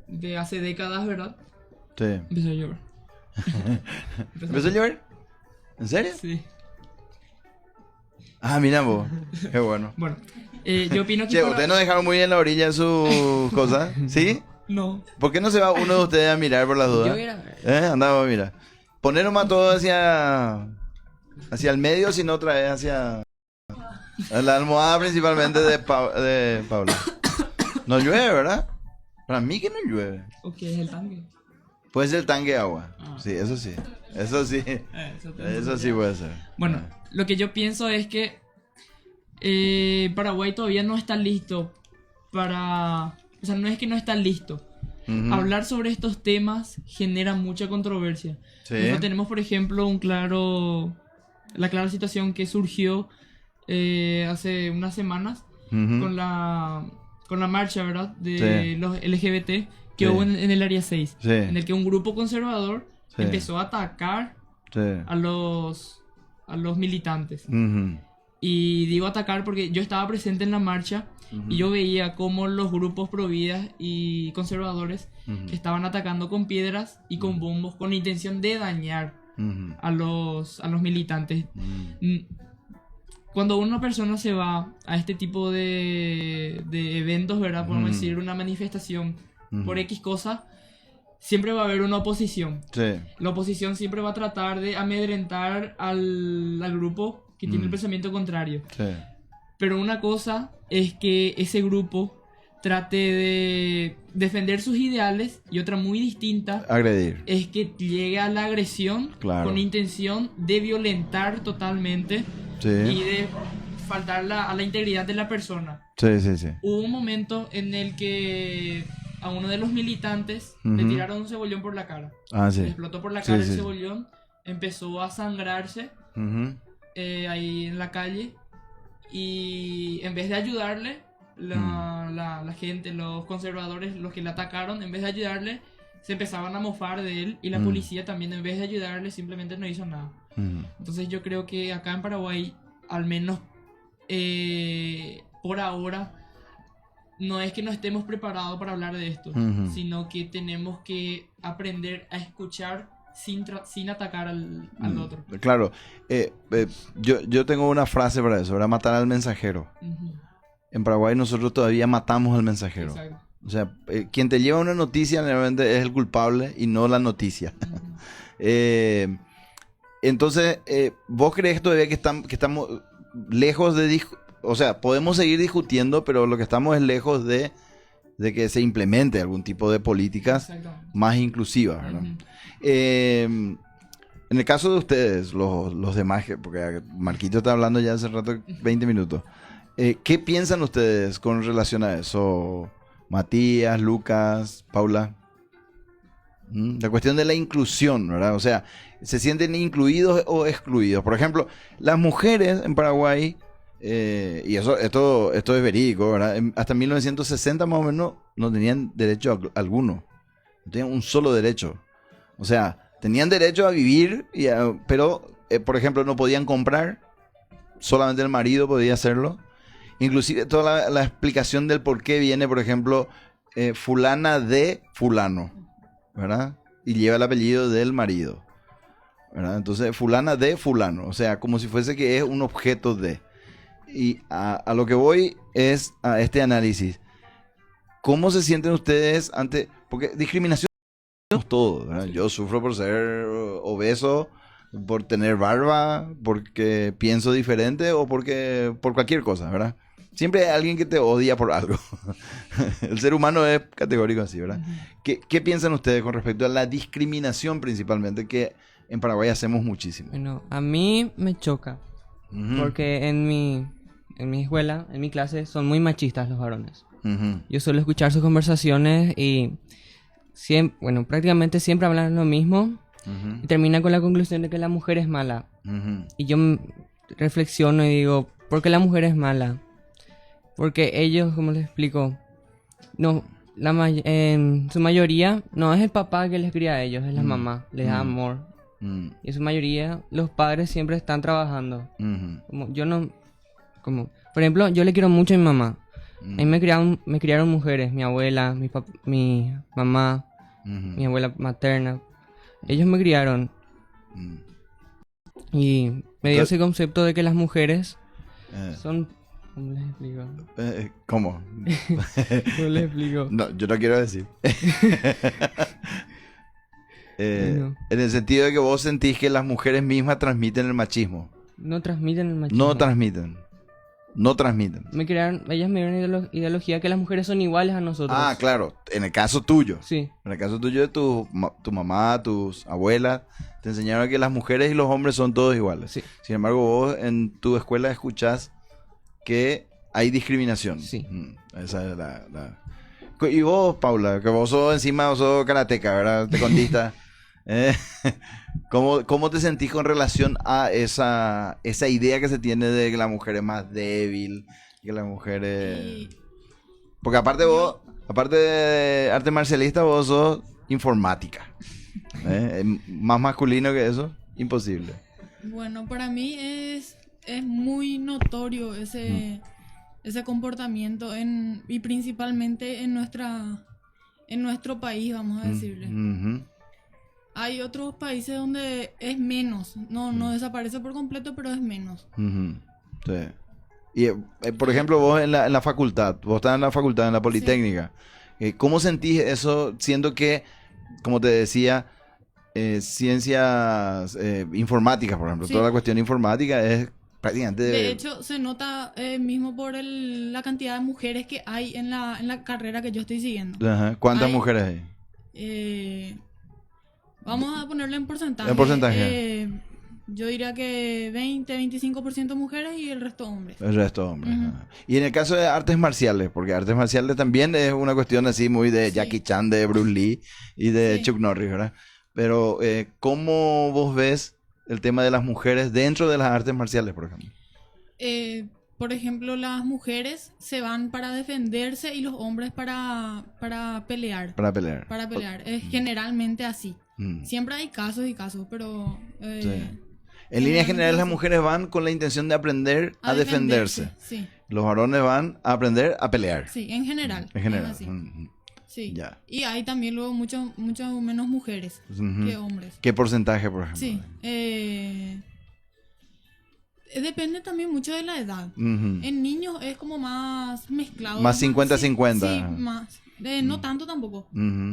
de hace décadas, ¿verdad? Sí. Empezó a llover. ¿Empezó a llover? ¿En serio? Sí. Ah, mira vos. Qué bueno. Bueno, yo opino que... Che, ustedes nos dejaron muy en la orilla de sus cosas, ¿sí? No. ¿Por qué no se va uno de ustedes a mirar por las dudas? Yo voy a ir a ver. Andamos, mira. Poner nomás todo hacia el medio, sino otra vez hacia la almohada principalmente de Paula. No llueve, ¿verdad? Para mí que no llueve. Ok, es el tanque. Puede ser el tanque de agua. Ah. Sí, eso sí. Eso sí. Eso sí puede ser. Bueno, lo que yo pienso es que Paraguay todavía no está listo para... O sea, no es que no está listo. Ujú. Hablar sobre estos temas genera mucha controversia. Sí. Nosotros tenemos, por ejemplo, la clara situación que surgió hace unas semanas Ujú. con la marcha, ¿verdad? De Sí. los LGBT que Sí. hubo en el área 6. Sí. En el que un grupo conservador Sí. empezó a atacar Sí. a los militantes. Ujú. Y digo atacar porque yo estaba presente en la marcha Ujú. y yo veía cómo los grupos providas y conservadores Ujú. estaban atacando con piedras y con bombos con intención de dañar Ujú. a los militantes. Ujú. Cuando una persona se va a este tipo de eventos, ¿verdad? Podemos Ujú. decir una manifestación Ujú. por X cosa, siempre va a haber una oposición. Sí. La oposición siempre va a tratar de amedrentar al grupo que tiene el pensamiento contrario. Sí. Pero una cosa es que ese grupo trate de defender sus ideales y otra muy distinta Agredir. es que llegue a la agresión Claro. con intención de violentar totalmente Sí. y de faltar a la integridad de la persona. Sí, sí, sí. Hubo un momento en el que a uno de los militantes le Ujú. tiraron un cebollón por la cara. Ah, Le sí. explotó por la Sí, cara sí. el cebollón, empezó a sangrarse Ujú. ahí en la calle y en vez de ayudarle, la gente, los conservadores, los que le atacaron, en vez de ayudarle, se empezaban a mofar de él y la policía también en vez de ayudarle simplemente no hizo nada. Ujú. Entonces yo creo que acá en Paraguay, al menos por ahora, no es que no estemos preparados para hablar de esto, Ujú. sino que tenemos que aprender a escuchar sin atacar al otro. Claro. Yo tengo una frase para eso, ¿verdad? Matar al mensajero. Ujú, En Paraguay nosotros todavía matamos al mensajero. exacto. O sea, quien te lleva una noticia realmente es el culpable y no la noticia. Ujú. Entonces, ¿vos crees todavía que estamos lejos de... O sea, podemos seguir discutiendo, pero lo que estamos es lejos de que se implemente algún tipo de políticas Exactamente. más inclusivas, ¿verdad? Ujú. En el caso de ustedes, los demás, porque Marquito está hablando ya hace rato, 20 minutos. ¿Qué piensan ustedes con relación a eso? Matías, Lucas, Paula. La cuestión de la inclusión, ¿verdad? O sea, ¿se sienten incluidos o excluidos? Por ejemplo, las mujeres en Paraguay, y esto es verídico, ¿verdad? Hasta 1960 más o menos no tenían derecho alguno. No tenían un solo derecho. O sea, tenían derecho a vivir, pero, por ejemplo, no podían comprar. Solamente el marido podía hacerlo. Inclusive toda la explicación del por qué viene, por ejemplo, fulana de fulano, ¿verdad? Y lleva el apellido del marido, ¿verdad? Entonces, fulana de fulano. O sea, como si fuese que es un objeto de. Y a lo que voy es a este análisis. ¿Cómo se sienten ustedes ante...? Porque discriminación es todo, ¿verdad? Yo sufro por ser obeso, por tener barba, porque pienso diferente o porque por cualquier cosa, ¿verdad? Siempre hay alguien que te odia por algo. El ser humano es categórico así, ¿verdad? ¿Qué piensan ustedes con respecto a la discriminación principalmente, que en Paraguay hacemos muchísimo? Bueno, a mí me choca. Porque en mi escuela, en mi clase, son muy machistas los varones. Yo suelo escuchar sus conversaciones y prácticamente siempre hablan lo mismo y terminan con la conclusión de que la mujer es mala. Y yo reflexiono y digo, ¿por qué la mujer es mala? Porque ellos, ¿cómo les explico? No, en su mayoría no es el papá que les cría a ellos, es la mamá, les da amor. Y en su mayoría los padres siempre están trabajando. Por ejemplo, yo le quiero mucho a mi mamá. A mí me criaron mujeres, mi abuela, mi mamá, mi abuela materna. Ellos me criaron. Y me dio ese concepto de que las mujeres son... ¿Cómo les explico? ¿Cómo? ¿Cómo les explico? No, yo no quiero decir. No. En el sentido de que vos sentís que las mujeres mismas transmiten el machismo. No transmiten el machismo. No transmiten. Ellas me dieron ideología que las mujeres son iguales a nosotros. Ah, claro. En el caso tuyo. Sí. En el caso tuyo de tu mamá, tus abuelas, te enseñaron que las mujeres y los hombres son todos iguales. Sí. Sin embargo, vos en tu escuela escuchás que hay discriminación. Sí. Esa es la... Y vos, Paula, que vos sos karateca, ¿verdad? Te ¿Cómo te sentís con relación a esa idea que se tiene de que la mujer es más débil, que la mujer es... Porque aparte de arte marcialista, vos sos informática. Más masculino que eso, imposible. Bueno, para mí es muy notorio ese comportamiento y principalmente en nuestro país, vamos a decirle. Hay otros países donde es menos, no desaparece por completo, pero es menos. Sí. Y por ejemplo, vos en la facultad, vos estás en la facultad, en la Politécnica, ¿cómo sentís eso, siendo que, como te decía, ciencias informáticas, por ejemplo, Sí. toda la cuestión informática es prácticamente... De hecho, se nota mismo por la cantidad de mujeres que hay en la carrera que yo estoy siguiendo. Ajá. ¿Cuántas Hay, mujeres hay? Vamos a ponerlo en porcentaje. En porcentaje. Yo diría que 20-25% mujeres y el resto hombres. El resto, hombres. Y en el caso de artes marciales, porque artes marciales también es una cuestión así muy de Jackie Chan, de Bruce Lee y de Chuck Norris, ¿verdad? Pero, ¿cómo vos ves el tema de las mujeres dentro de las artes marciales, por ejemplo? Por ejemplo, las mujeres se van para defenderse y los hombres para pelear. Para pelear. Para pelear. Es generalmente así. Siempre hay casos y casos, pero... Sí. En líneas generales, las mujeres van con la intención de aprender a defenderse. Sí. Los varones van a aprender a pelear. Sí, en general. En general. Es así. Sí. Ya. Y hay también luego mucho menos mujeres que hombres. ¿Qué porcentaje, por ejemplo? Sí. Depende también mucho de la edad. En niños es como más mezclado. Más 50-50. Sí, más. No tanto tampoco.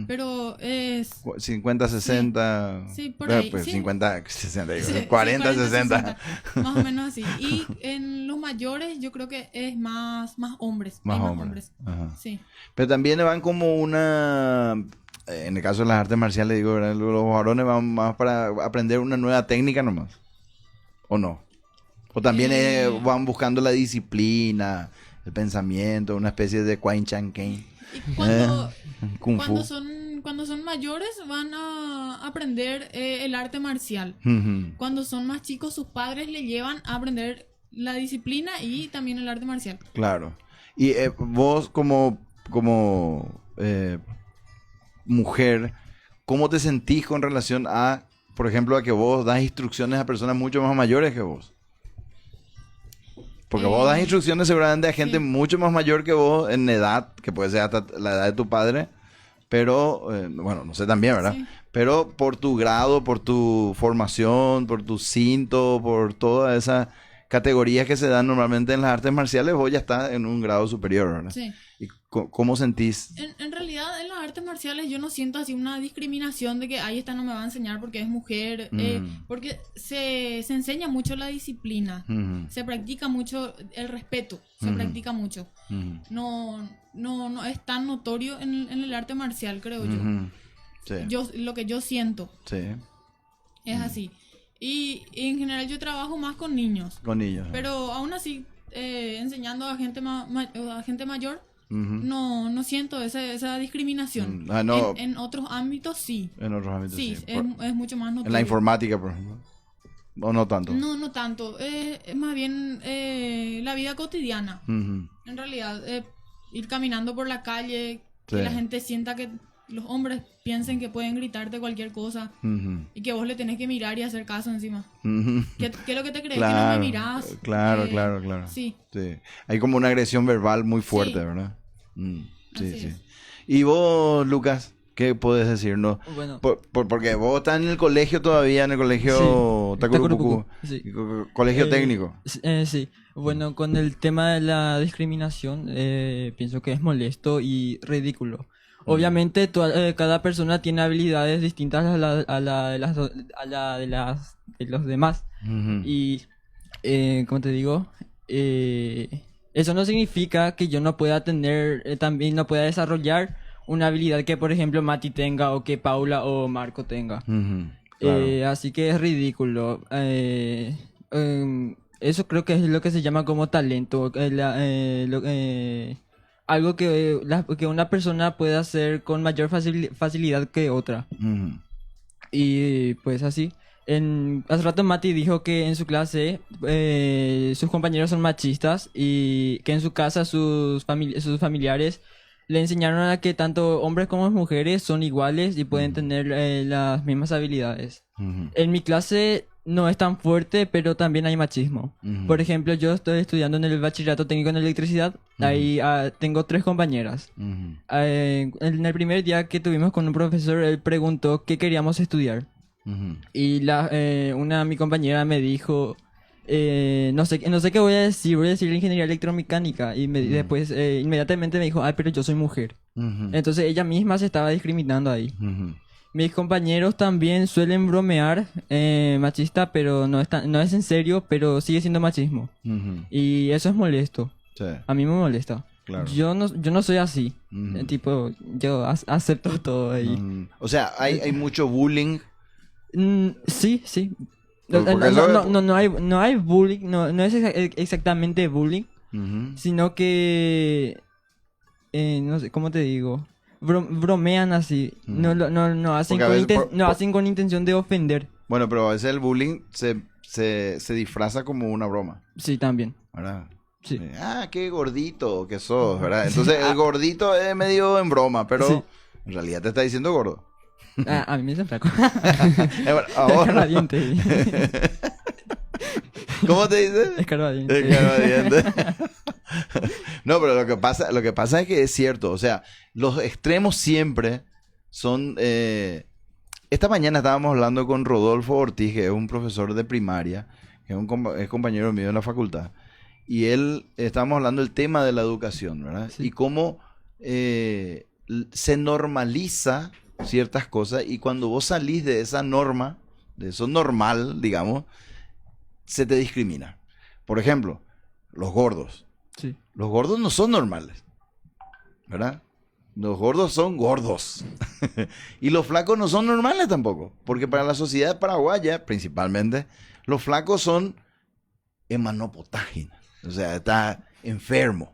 Pero es... 50-60. Sí, por ahí. Pues sí. 50-60. Sí, 40-60. Más o menos así. Y en los mayores yo creo que es más hombres. Más Hay hombres. Ajá. Sí. Pero también van como una... En el caso de las artes marciales, digo, ¿verdad? Los varones van más para aprender una nueva técnica nomás. ¿O no? O también van buscando la disciplina, el pensamiento, una especie de Kwai Chan Kane. Y Kung Fu. cuando son mayores van a aprender el arte marcial. Cuando son más chicos, sus padres le llevan a aprender la disciplina y también el arte marcial. Claro. Y vos como mujer, ¿cómo te sentís con relación a, por ejemplo, a que vos das instrucciones a personas mucho más mayores que vos? Porque vos das instrucciones seguramente a gente mucho más mayor que vos en edad, que puede ser hasta la edad de tu padre, pero, bueno, no sé también, ¿verdad? Sí. Pero por tu grado, por tu formación, por tu cinto, por toda esa categorías que se dan normalmente en las artes marciales, vos ya estás en un grado superior, ¿verdad? Sí. ¿Y cómo sentís? En realidad, en las artes marciales yo no siento así una discriminación de que ahí esta no me va a enseñar porque es mujer, porque se enseña mucho la disciplina, se practica mucho el respeto, se practica mucho. No es tan notorio en el arte marcial, creo yo. Sí. Lo que yo siento Sí. es así. Y en general yo trabajo más con niños, Con niños. pero aún así enseñando a gente a gente mayor. No siento esa discriminación. No. En otros ámbitos sí. En otros ámbitos Sí, sí. es mucho más notorio. En la informática, por ejemplo. ¿O no tanto? No tanto. Es más bien la vida cotidiana. En realidad, ir caminando por la calle, Sí. que la gente sienta que los hombres piensen que pueden gritarte cualquier cosa y que vos le tenés que mirar y hacer caso encima. ¿Qué es lo que te crees? Que no me mirás. Claro. Sí. Sí. Hay como una agresión verbal muy fuerte, Sí. ¿verdad? Sí, Así sí. es. ¿Y vos, Lucas, qué podés decirnos? Bueno, Porque vos estás en el colegio todavía, en el colegio Sí, Tacurupucú, sí. colegio técnico. Sí, bueno, con el tema de la discriminación, pienso que es molesto y ridículo. Obviamente, cada persona tiene habilidades distintas a de los demás. Y, como te digo, eso no significa que yo no pueda tener, también no pueda desarrollar una habilidad que, por ejemplo, Mati tenga o que Paula o Marco tenga. Claro. Así que es ridículo. Eso creo que es lo que se llama como talento. Algo que una persona puede hacer con mayor facilidad que otra. Y pues así. Hace rato Mati dijo que en su clase sus compañeros son machistas y que en su casa sus familiares le enseñaron a que tanto hombres como mujeres son iguales y pueden tener las mismas habilidades. En mi clase no es tan fuerte, pero también hay machismo. Por ejemplo, yo estoy estudiando en el bachillerato técnico en electricidad. Ahí tengo 3 compañeras. En el primer día que tuvimos con un profesor, él preguntó qué queríamos estudiar. Y mi compañera me dijo, no sé qué voy a decir ingeniería electromecánica. Y después inmediatamente me dijo, ay, pero yo soy mujer. Entonces ella misma se estaba discriminando ahí. Mis compañeros también suelen bromear machista, pero no es en serio, pero sigue siendo machismo. Y eso es molesto. Sí, A mí me molesta. claro. Yo no soy así. Tipo, yo acepto todo ahí. O sea, hay mucho bullying. Sí, sí. Porque eso- No hay bullying, no es exactamente bullying, sino que, no sé, ¿cómo te digo? Bromean así, no hacen Porque a veces no hacen con intención de ofender. Bueno, pero a veces el bullying se disfraza como una broma, Sí, también. ¿verdad? Sí. Qué gordito que sos, ¿verdad? Entonces el gordito es medio en broma, pero Sí. en realidad te está diciendo gordo. A mí me dicen flaco. Bueno, ahora- Escarbadiente. ¿Cómo te dice? Escarbadiente. Escarbadiente. No, pero lo que pasa es que es cierto. O sea, los extremos siempre son... Esta mañana estábamos hablando con Rodolfo Ortiz, que es un profesor de primaria, que es compañero mío en la facultad. Y estábamos hablando del tema de la educación, ¿verdad? Sí. Y cómo se normaliza ciertas cosas y cuando vos salís de esa norma, de eso normal, digamos, se te discrimina. Por ejemplo, los gordos. Sí. Los gordos no son normales, ¿verdad? Los gordos son gordos. Y los flacos no son normales tampoco. Porque para la sociedad paraguaya, principalmente, los flacos son hemanopotágenes. O sea, está enfermo.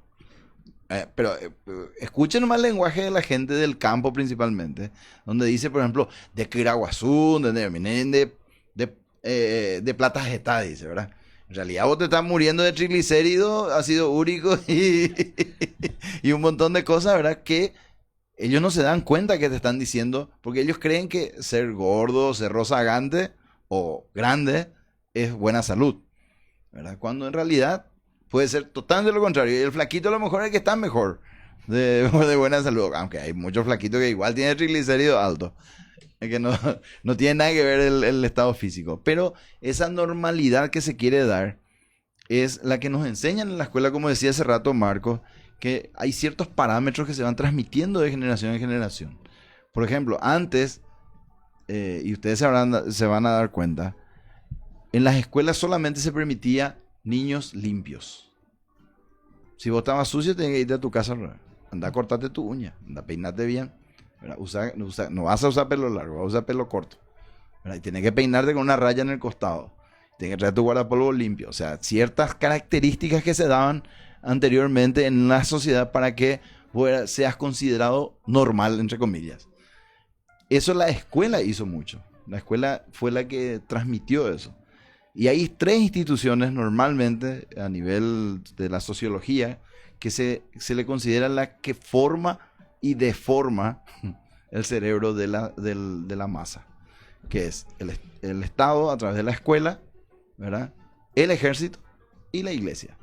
Pero escuchen nomás el lenguaje de la gente del campo principalmente, donde dice, por ejemplo, de Quiraguazú, de Plata Jetá, dice, ¿verdad? En realidad vos te estás muriendo de triglicéridos, ácido úrico y un montón de cosas, ¿verdad? Que ellos no se dan cuenta que te están diciendo, porque ellos creen que ser gordo, ser rozagante o grande es buena salud, ¿verdad? Cuando en realidad puede ser totalmente lo contrario. Y el flaquito a lo mejor es el que está mejor de buena salud. Aunque hay muchos flaquitos que igual tienen triglicéridos altos. Es que no tiene nada que ver el estado físico. Pero esa normalidad que se quiere dar es la que nos enseñan en la escuela, como decía hace rato Marco, que hay ciertos parámetros que se van transmitiendo de generación en generación. Por ejemplo, antes, y ustedes se van a dar cuenta, en las escuelas solamente se permitía niños limpios. Si vos estabas sucio, tenías que irte a tu casa, anda a cortarte tu uña, anda a peinarte bien. No vas a usar pelo largo, vas a usar pelo corto. Y tienes que peinarte con una raya en el costado. Tienes que traer tu guardapolvo limpio. O sea, ciertas características que se daban anteriormente en la sociedad para que seas considerado normal, entre comillas. Eso la escuela hizo mucho. La escuela fue la que transmitió eso. Y hay 3 instituciones normalmente a nivel de la sociología que se le considera la que forma y deforma el cerebro de la masa, que es el Estado a través de la escuela, ¿verdad? El ejército y la iglesia.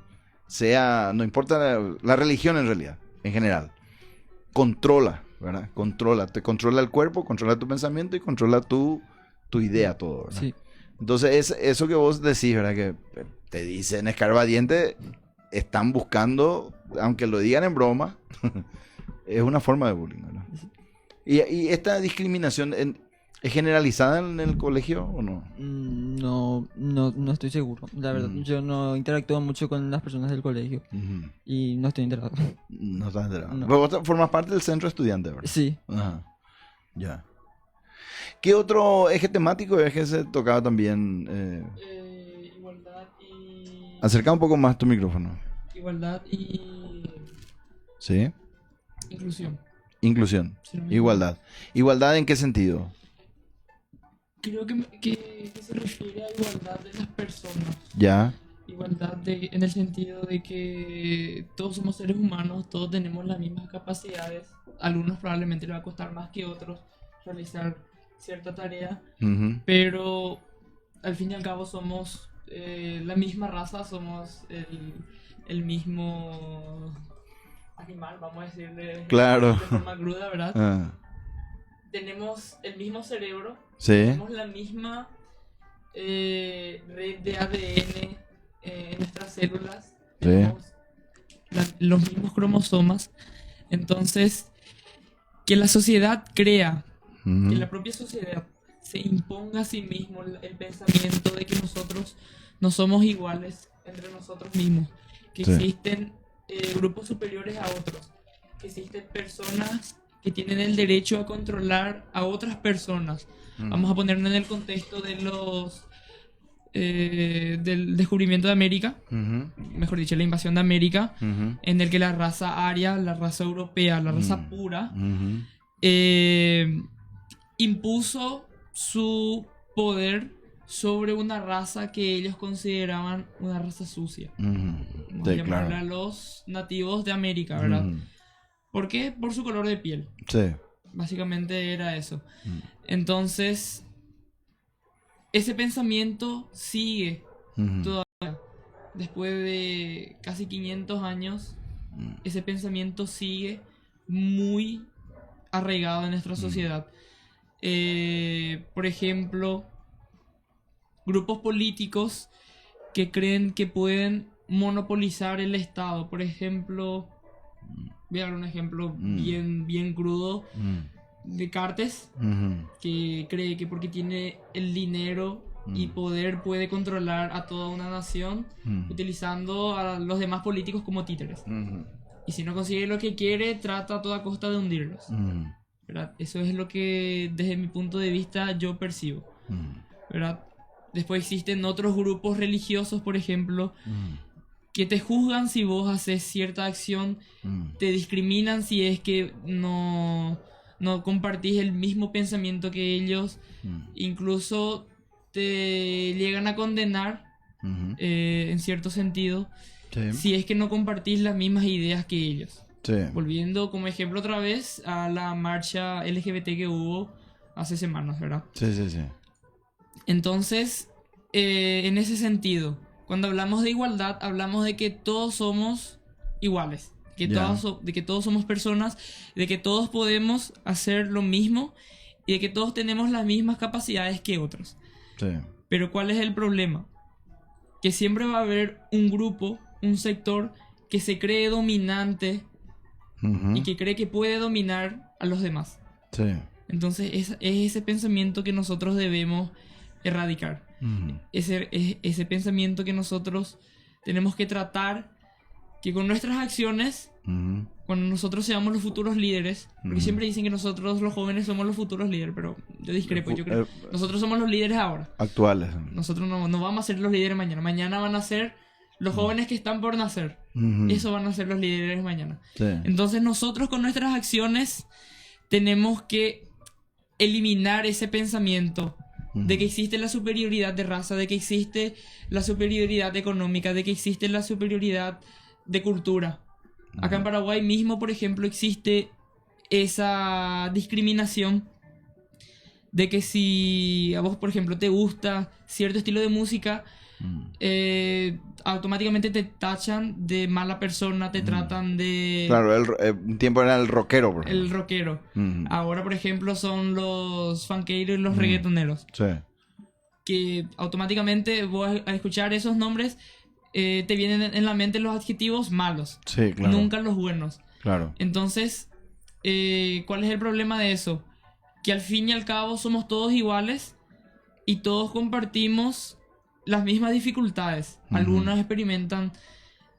No importa la religión en realidad, en general. Controla, ¿verdad? Te controla el cuerpo, controla tu pensamiento y controla tu idea, todo, ¿verdad? Sí. Entonces, eso que vos decís, ¿verdad? Que te dicen escarbadiente, están buscando, aunque lo digan en broma, es una forma de bullying, ¿verdad? ¿Y esta discriminación es generalizada en el colegio o no? No estoy seguro, la verdad. Yo no interactúo mucho con las personas del colegio y no estoy enterado. No estás enterado. No. Vos formas parte del centro estudiante, ¿verdad? Sí. Ajá. Ya. ¿Qué otro eje temático es que se tocaba también? Igualdad y... Acerca un poco más tu micrófono. Igualdad y... ¿Sí? Inclusión. Sí, Igualdad. ¿Igualdad en qué sentido? Creo que se refiere a igualdad de las personas. Ya. Igualdad en el sentido de que todos somos seres humanos, todos tenemos las mismas capacidades. A algunos probablemente les va a costar más que otros realizar cierta tarea, pero al fin y al cabo somos la misma raza, somos el mismo animal, vamos a decirle, claro, de forma cruda, ¿verdad? Tenemos el mismo cerebro, sí, tenemos la misma red de ADN en nuestras células, tenemos los mismos cromosomas. Entonces, que la sociedad crea, que la propia sociedad se imponga a sí mismo el pensamiento de que nosotros no somos iguales entre nosotros mismos, que existen grupos superiores a otros, que existen personas que tienen el derecho a controlar a otras personas. Vamos a ponerlo en el contexto de del descubrimiento de América, mejor dicho, la invasión de América, en el que la raza aria, la raza europea, la raza pura, impuso su poder sobre una raza que ellos consideraban una raza sucia. Vamos a llamarle a los nativos de América, ¿verdad? ¿Por qué? Por su color de piel. Sí. Básicamente era eso. Entonces, ese pensamiento sigue todavía. Después de casi 500 años, ese pensamiento sigue muy arraigado en nuestra sociedad. Por ejemplo, grupos políticos que creen que pueden monopolizar el Estado. Por ejemplo, voy a dar un ejemplo bien crudo. Descartes, que cree que porque tiene el dinero y poder puede controlar a toda una nación utilizando a los demás políticos como títeres. Y si no consigue lo que quiere, trata a toda costa de hundirlos. ¿Verdad? Eso es lo que desde mi punto de vista yo percibo. ¿Verdad? Después existen otros grupos religiosos, por ejemplo, que te juzgan si vos haces cierta acción, te discriminan si es que no compartís el mismo pensamiento que ellos, incluso te llegan a condenar en cierto sentido si es que no compartís las mismas ideas que ellos. Volviendo como ejemplo otra vez a la marcha LGBT que hubo hace semanas, ¿verdad? Sí. Entonces, en ese sentido, cuando hablamos de igualdad, hablamos de que todos somos iguales. De que todos somos personas, de que todos podemos hacer lo mismo y de que todos tenemos las mismas capacidades que otros. Pero ¿cuál es el problema? que siempre va a haber un grupo, un sector que se cree dominante y que cree que puede dominar a los demás. Sí. Entonces es ese pensamiento que nosotros debemos erradicar. Ese pensamiento que nosotros tenemos que tratar, que con nuestras acciones, cuando nosotros seamos los futuros líderes, porque siempre dicen que nosotros los jóvenes somos los futuros líderes, pero yo discrepo, yo creo nosotros somos los líderes ahora. Actuales. Nosotros no vamos a ser los líderes mañana. Mañana van a ser los jóvenes que están por nacer. Eso van a ser los líderes mañana. Sí. Entonces nosotros con nuestras acciones tenemos que eliminar ese pensamiento de que existe la superioridad de raza, de que existe la superioridad económica, de que existe la superioridad de cultura. Acá en Paraguay mismo, por ejemplo, existe esa discriminación de que si a vos, por ejemplo, te gusta cierto estilo de música, automáticamente te tachan de mala persona, te tratan de... Claro, un tiempo era el rockero, por ejemplo. El rockero. Ahora, por ejemplo, son los funkeiros y los reggaetoneros. Sí. Que automáticamente vos a escuchar esos nombres te vienen en la mente los adjetivos malos. Sí, claro. Nunca los buenos. Claro. Entonces, ¿cuál es el problema de eso? Que al fin y al cabo somos todos iguales y todos compartimos las mismas dificultades. Algunos experimentan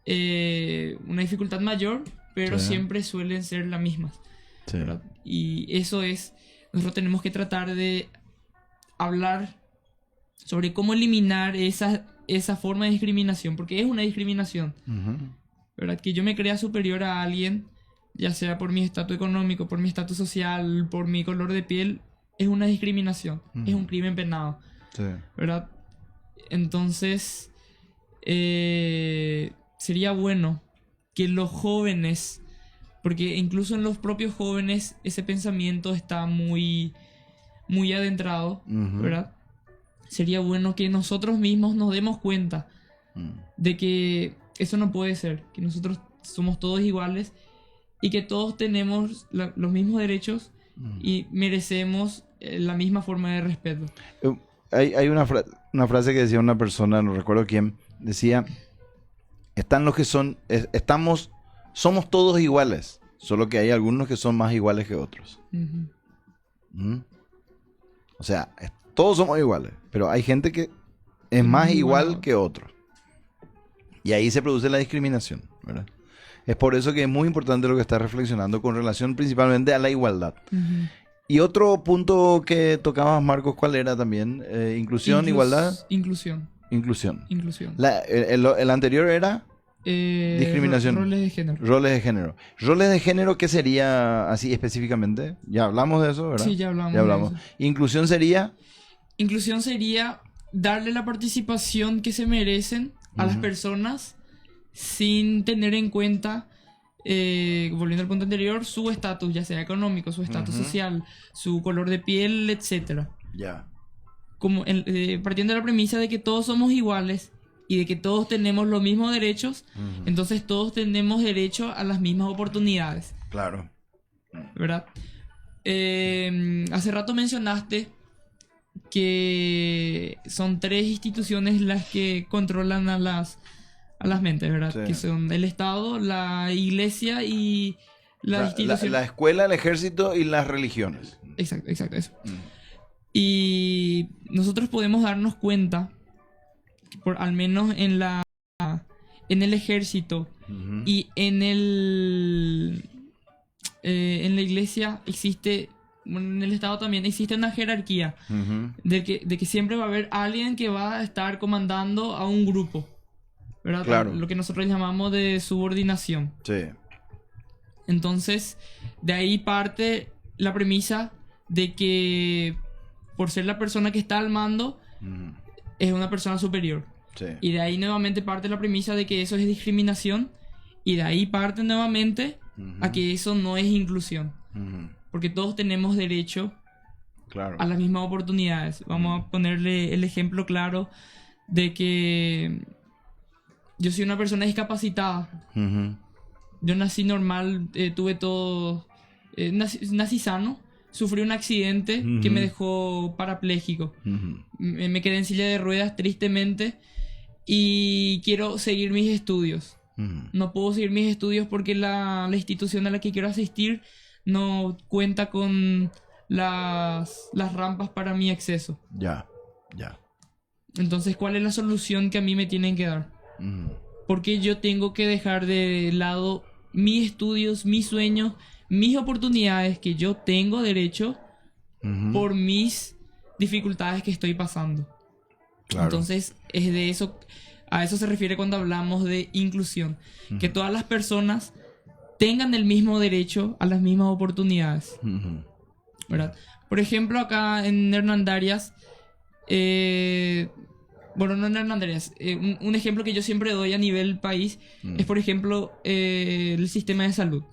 una dificultad mayor, pero siempre suelen ser las mismas. Sí. ¿Verdad? Y eso es, nosotros tenemos que tratar de hablar sobre cómo eliminar esa forma de discriminación, porque es una discriminación. ¿Verdad? Que yo me crea superior a alguien, ya sea por mi estatus económico, por mi estatus social, por mi color de piel, es una discriminación, es un crimen penado. Sí. ¿Verdad? Entonces, sería bueno que los jóvenes, porque incluso en los propios jóvenes ese pensamiento está muy, muy adentrado, ¿verdad? Sería bueno que nosotros mismos nos demos cuenta de que eso no puede ser, que nosotros somos todos iguales y que todos tenemos los mismos derechos y merecemos la misma forma de respeto. Hay una frase que decía una persona, no recuerdo quién, decía, están los que somos todos iguales, solo que hay algunos que son más iguales que otros. O sea, todos somos iguales, pero hay gente que es más igual que otros. Y ahí se produce la discriminación, ¿verdad? Es por eso que es muy importante lo que estás reflexionando con relación principalmente a la igualdad. Y otro punto que tocabas, Marcos, ¿cuál era también? Inclusión, igualdad. Inclusión. El anterior era discriminación. Roles de género. Roles de género, ¿qué sería así específicamente? Ya hablamos de eso, ¿verdad? Sí, ya hablamos. De eso. Inclusión sería... Inclusión sería darle la participación que se merecen a las personas sin tener en cuenta, volviendo al punto anterior, su estatus, ya sea económico, su estatus social, su color de piel, etcétera. Ya. Como partiendo de la premisa de que todos somos iguales y de que todos tenemos los mismos derechos, entonces todos tenemos derecho a las mismas oportunidades. Claro. ¿Verdad? Hace rato mencionaste que son 3 instituciones las que controlan a las mentes, ¿verdad? Sí. Que son el Estado, la Iglesia y la institución. La escuela, el ejército y las religiones. Exacto, eso. Y nosotros podemos darnos cuenta que al menos en el ejército y en la Iglesia existe, bueno, en el Estado también existe una jerarquía de que siempre va a haber alguien que va a estar comandando a un grupo, ¿verdad? Claro. Lo que nosotros llamamos de subordinación. Sí. Entonces, de ahí parte la premisa de que por ser la persona que está al mando es una persona superior. Sí. Y de ahí nuevamente parte la premisa de que eso es discriminación, y de ahí parte nuevamente a que eso no es inclusión. Porque todos tenemos derecho a las mismas oportunidades. Vamos a ponerle el ejemplo claro de que yo soy una persona discapacitada. Yo nací normal, tuve todo... nací sano. Sufrí un accidente que me dejó parapléjico. Me quedé en silla de ruedas tristemente. y quiero seguir mis estudios. No puedo seguir mis estudios porque la institución a la que quiero asistir no cuenta con las rampas para mi acceso. Ya. Entonces, ¿cuál es la solución que a mí me tienen que dar? Porque yo tengo que dejar de lado mis estudios, mis sueños, mis oportunidades que yo tengo derecho por mis dificultades que estoy pasando. Claro. Entonces, es de eso, a eso se refiere cuando hablamos de inclusión. Que todas las personas tengan el mismo derecho a las mismas oportunidades. ¿Verdad? Por ejemplo, acá en Hernandarias, bueno, no en Hernandarias, un ejemplo que yo siempre doy a nivel país es, por ejemplo, el sistema de salud.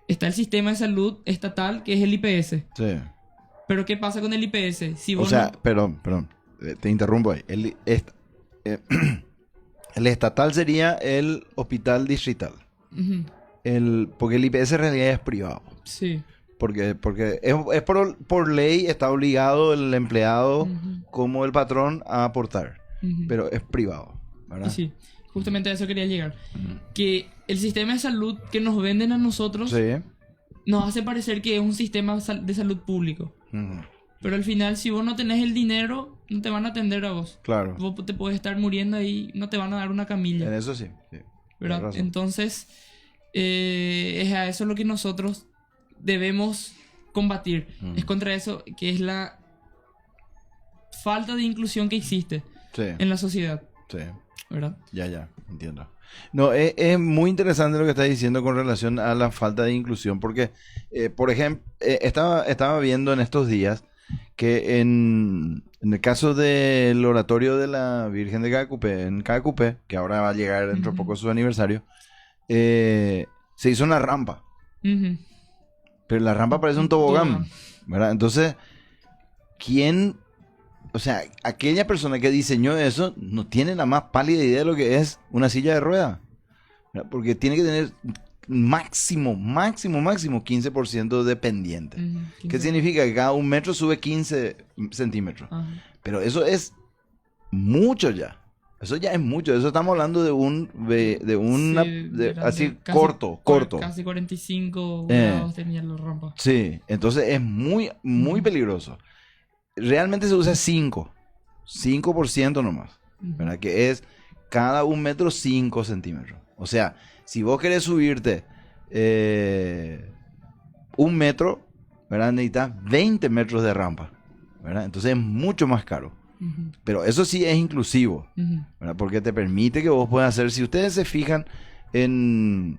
Está el sistema de salud estatal, que es el IPS. Sí. Pero ¿qué pasa con el IPS? Si O vos sea, no- perdón, te interrumpo ahí. El estatal sería el hospital distrital. Ujú, Porque el IPS en realidad es privado. sí. Porque es por ley está obligado el empleado Ujú, como el patrón a aportar. ujú. Pero es privado, ¿verdad? Y sí, justamente a eso quería llegar. Que el sistema de salud que nos venden a nosotros Sí. nos hace parecer que es un sistema de salud público. Ujú. Pero al final, si vos no tenés el dinero, no te van a atender a vos. Claro. Vos te puedes estar muriendo y no te van a dar una En camilla. eso sí. ¿Verdad? Tienes razón. Entonces, es a eso lo que nosotros debemos combatir. Es contra eso, que es la falta de inclusión que existe Sí, en la sociedad. sí. ¿Verdad? Ya, entiendo. No, es muy interesante lo que estás diciendo con relación a la falta de inclusión, porque, por ejemplo, estaba viendo en estos días que en el caso del oratorio de la Virgen de Caacupé, en Caacupé, que ahora va a llegar dentro de poco su aniversario, se hizo una rampa, Ujú. pero la rampa parece un tobogán, ¿verdad? Entonces, ¿quién? O sea, aquella persona que diseñó eso no tiene la más pálida idea de lo que es una silla de ruedas. ¿Verdad? Porque tiene que tener máximo 15% de pendiente. Ujú. ¿Qué 15. significa? Que cada 1 metro sube 15 centímetros. Ajá. Pero eso es mucho ya. Eso ya es mucho. Eso estamos hablando de Sí, eran así de casi corto. Casi 45 Eh. grados tenían los rampas. Sí, entonces es muy peligroso. Realmente se usa 5% nomás, Ujú. ¿verdad? Que es cada 1 metro 5 centímetros. O sea, si vos querés subirte 1 metro, ¿verdad? Necesitas 20 metros de rampa, ¿verdad? Entonces es mucho más caro. Ujú. Pero eso sí es inclusivo, Ujú. ¿verdad? Porque te permite que vos puedas hacer, si ustedes se fijan en,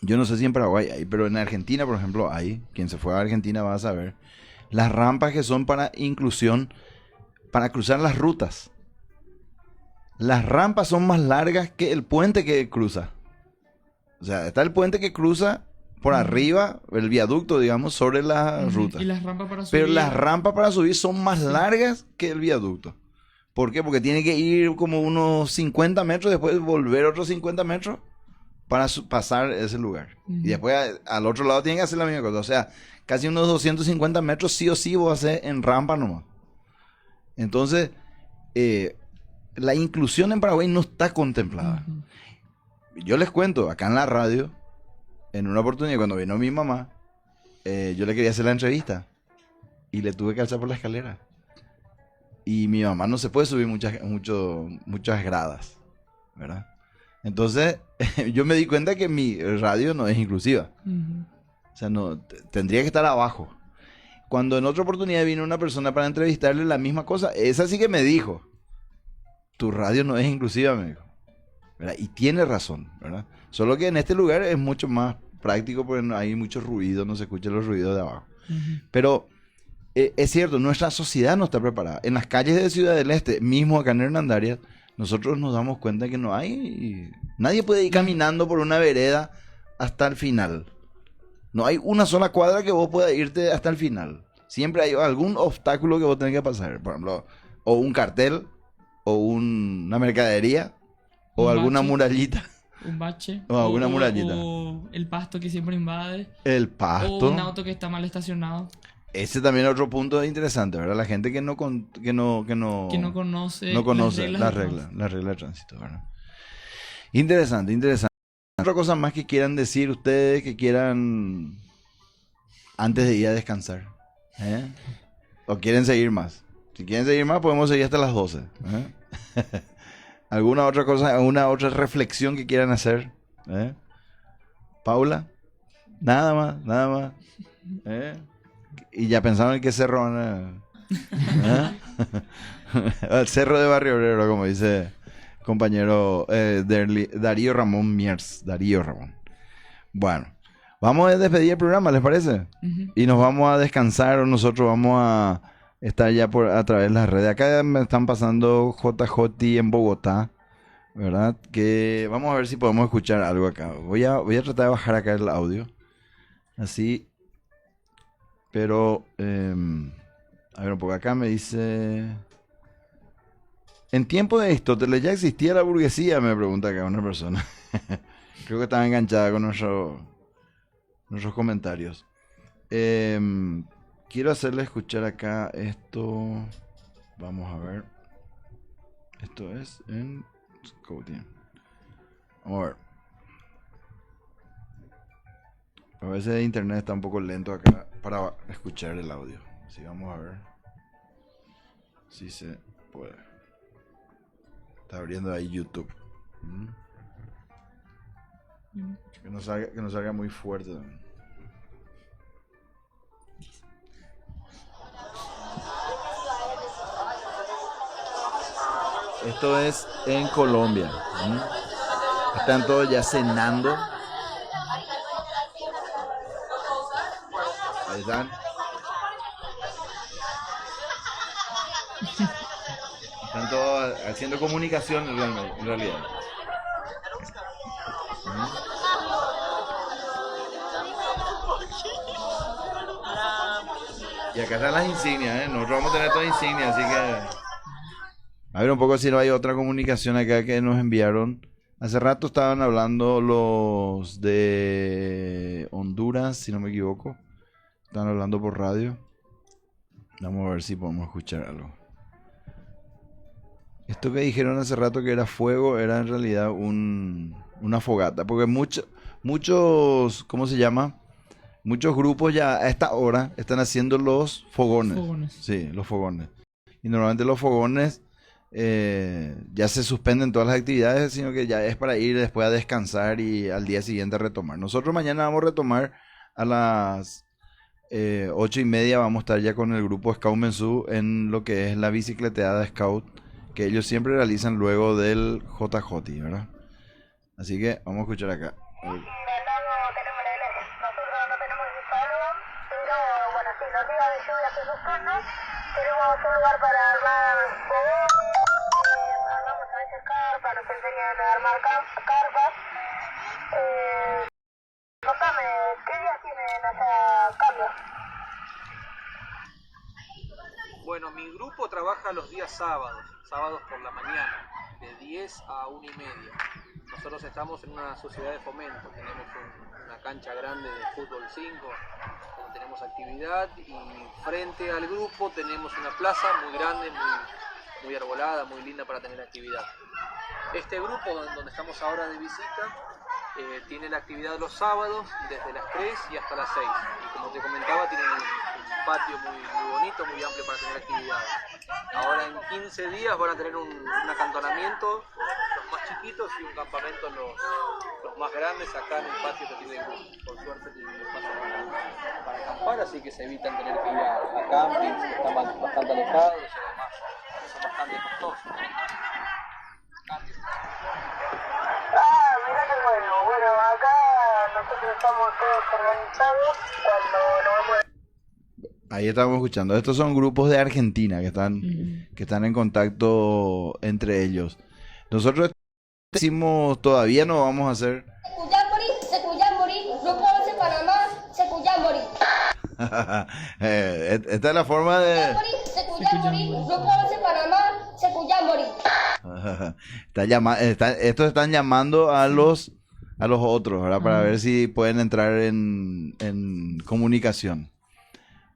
yo no sé si en Paraguay hay, pero en Argentina, por ejemplo, hay, quien se fue a Argentina va a saber, las rampas que son para inclusión, para cruzar las rutas. Las rampas son más largas que el puente que cruza. O sea, está el puente que cruza por arriba, el viaducto, digamos, sobre las Ujú. rutas. Y las rampas para subir. Pero las rampas para subir son más largas que el viaducto. ¿Por qué? Porque tiene que ir como unos 50 metros, después volver otros 50 metros para pasar ese lugar. Ujú. Y después al otro lado tiene que hacer la misma cosa. O sea, casi unos 250 metros sí o sí vos haces en rampa nomás. Entonces, la inclusión en Paraguay no está contemplada. Ujú. Yo les cuento, acá en la radio, en una oportunidad cuando vino mi mamá, yo le quería hacer la entrevista y le tuve que alzar por la escalera. Y mi mamá no se puede subir muchas gradas, ¿verdad? Entonces, yo me di cuenta que mi radio no es inclusiva. Ujú. O sea, no, tendría que estar abajo. Cuando en otra oportunidad vino una persona para entrevistarle la misma cosa, esa sí que me dijo, tu radio no es inclusiva, me dijo. ¿Verdad? Y tiene razón, ¿verdad? Solo que en este lugar es mucho más práctico porque no hay mucho ruido, no se escuchan los ruidos de abajo. Ujú. Pero es cierto, nuestra sociedad no está preparada. En las calles de Ciudad del Este, mismo acá en Hernandarias, nosotros nos damos cuenta que no hay... Nadie puede ir caminando por una vereda hasta el final. No hay una sola cuadra que vos puedas irte hasta el final. Siempre hay algún obstáculo que vos tenés que pasar. Por ejemplo, o un cartel, o una mercadería, o Un alguna bache. murallita. Un bache. O alguna murallita. O el pasto que siempre invade. El O pasto. un auto que está mal estacionado. ese también es otro punto interesante, ¿verdad? La gente que no conoce, las reglas de tránsito, ¿verdad? Interesante, interesante. Otra cosa más que quieran decir ustedes, que quieran antes de ir a descansar, ¿eh? ¿O quieren seguir más? Si quieren seguir más, podemos seguir hasta las 12, ¿eh? ¿Alguna otra cosa, alguna otra reflexión que quieran hacer? ¿Eh? ¿Paula? Nada más. ¿Eh? Y ya pensaban en qué cerro van a... ¿Eh? El cerro de Barrio Obrero, como dice compañero Darío Ramón Miers. Darío Ramón. Bueno, vamos a despedir el programa, ¿les parece? Y nos vamos a descansar, o nosotros vamos a estar ya a través de las redes. Acá me están pasando JJ en Bogotá, ¿verdad? Que vamos a ver si podemos escuchar algo acá. Voy a tratar de bajar acá el audio. Así. Pero, a ver un poco. Acá me dice... En tiempo de Aristóteles ya existía la burguesía, me pregunta acá una persona. Creo que estaba enganchada con nuestros comentarios. Quiero hacerle escuchar acá esto. Vamos a ver. Esto es en Scouting. Vamos a ver. A veces internet está un poco lento acá para escuchar el audio. Así vamos a ver si se puede. Está abriendo ahí YouTube. Que no salga muy fuerte también. Esto es en Colombia. Están todos ya cenando. Ahí están. Están todos haciendo comunicación en realidad. Y acá están las insignias, ¿eh? Nosotros vamos a tener todas insignias, así que... A ver un poco si no hay otra comunicación acá que nos enviaron. Hace rato estaban hablando los de Honduras, si no me equivoco. Estaban hablando por radio. Vamos a ver si podemos escuchar algo. Esto que dijeron hace rato que era fuego era en realidad una fogata. Porque muchos, ¿cómo se llama? Muchos grupos ya a esta hora están haciendo los fogones. Sí, los fogones. Y normalmente los fogones ya se suspenden todas las actividades, sino que ya es para ir después a descansar y al día siguiente a retomar. Nosotros mañana vamos a retomar a las 8:30. Vamos a estar ya con el grupo Scout Mensú en lo que es la bicicleteada Scout, que ellos siempre realizan luego del JJ, ¿verdad? Así que vamos a escuchar acá. Tenemos un lugar para armar fogón, armamos a veces carpas, nos enseñan a armar carpas. Contame, ¿qué días tienen hasta cambio? Bueno, mi grupo trabaja los días sábados por la mañana, de 10 a 1:30. Nosotros estamos en una sociedad de fomento, tenemos una cancha grande de fútbol 5, donde tenemos actividad, y frente al grupo tenemos una plaza muy grande, muy arbolada, muy linda para tener actividad. Este grupo donde estamos ahora de visita tiene la actividad los sábados desde las 3 y hasta las 6. Y como te comentaba, tienen un patio muy bonito, muy amplio para tener actividades. Ahora en 15 días van a tener un acantonamiento, los más chiquitos, y un campamento los más grandes acá en el patio que tiene el grupo. Por suerte tienen espacio para acampar, así que se evitan tener que ir a campings que están bastante alejados y además son bastante costosos. Mirá que bueno, acá nosotros estamos todos organizados cuando nos vamos a... Ahí estamos escuchando. Estos son grupos de Argentina que están en contacto entre ellos. Nosotros decimos, todavía no vamos a hacer... Secuyán morir, no puedo ser Panamá, Secuyán morir. Esta es la forma de... Secuyán morir, no puedo ser Panamá, Secuyán morir. Estos están llamando a los otros, ¿verdad? Para ver si pueden entrar en comunicación.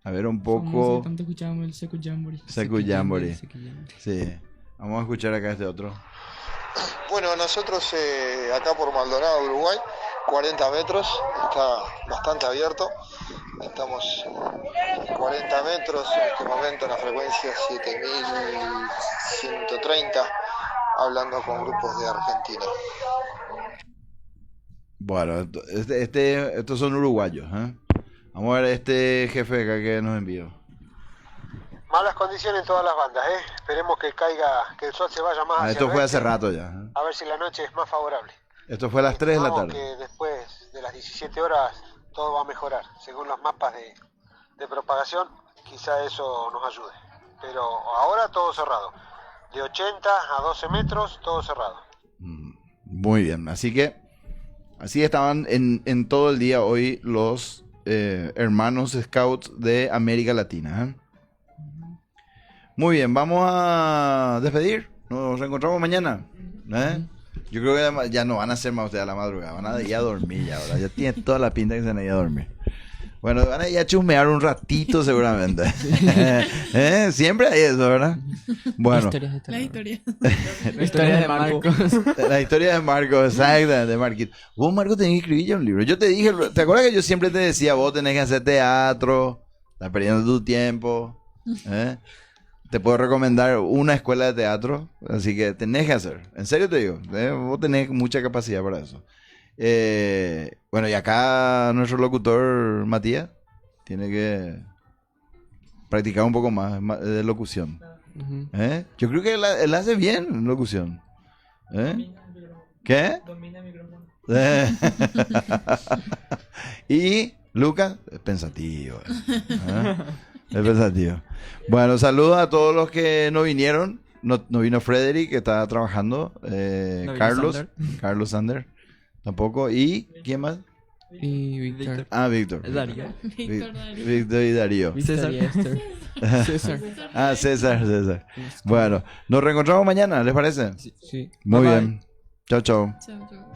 A ver un Famoso, poco. tanto escuchábamos el Secu Jamboree. Secu Jamboree. Sí. Vamos a escuchar acá este otro. Bueno, nosotros acá por Maldonado, Uruguay, 40 metros, está bastante abierto. Estamos 40 metros, en este momento la frecuencia 7130, hablando con grupos de Argentina. Bueno, estos son uruguayos, ¿eh? Vamos a ver este jefe de acá que nos envió. Malas condiciones en todas las bandas, ¿eh? Esperemos que caiga, que el sol se vaya más hacia Esto el fue oeste, hace rato ya, ¿eh? a ver si la noche es más favorable. Esto fue a las 3 de la Esperamos tarde. que después de las 17 horas todo va a mejorar, según los mapas de propagación, quizá eso nos ayude. Pero ahora todo cerrado, de 80 a 12 metros, todo cerrado. Muy bien, así que así estaban en todo el día hoy los hermanos scouts de América Latina, ¿eh? Muy bien, vamos a despedir. Nos reencontramos mañana, ¿eh? Yo creo que ya no van a hacer más ustedes a la madrugada, van a ir a dormir ya ahora. Ya tiene toda la pinta que se van a ir a dormir. Bueno, van a ir a chusmear un ratito seguramente. Siempre hay eso, ¿verdad? Bueno. La historia. La historia de Marcos. La historia de Marco, exacta, de Marquito. Vos, Marco, tenés que escribir ya un libro. Yo te dije, ¿te acuerdas que yo siempre te decía, vos tenés que hacer teatro, estás perdiendo tu tiempo? Te puedo recomendar una escuela de teatro, así que tenés que hacer. En serio te digo, vos tenés mucha capacidad para eso. Bueno, y acá nuestro locutor Matías tiene que practicar un poco más de locución. Yo creo que él hace bien locución. ¿Qué? Domina el micrófono. Y Lucas, es pensativo. Es pensativo. Bueno, saludos a todos los que no vinieron. No vino Frederick, que está trabajando. No vino Carlos Sander. Tampoco. ¿Y quién más? Y Víctor. Ah, Víctor. Es Darío. Víctor Darío. Víctor y Darío. César y Esther. César. Ah, César. Bueno, nos reencontramos mañana, ¿les parece? Sí. Muy Bye, bien. Chao, chao. Chao, chao.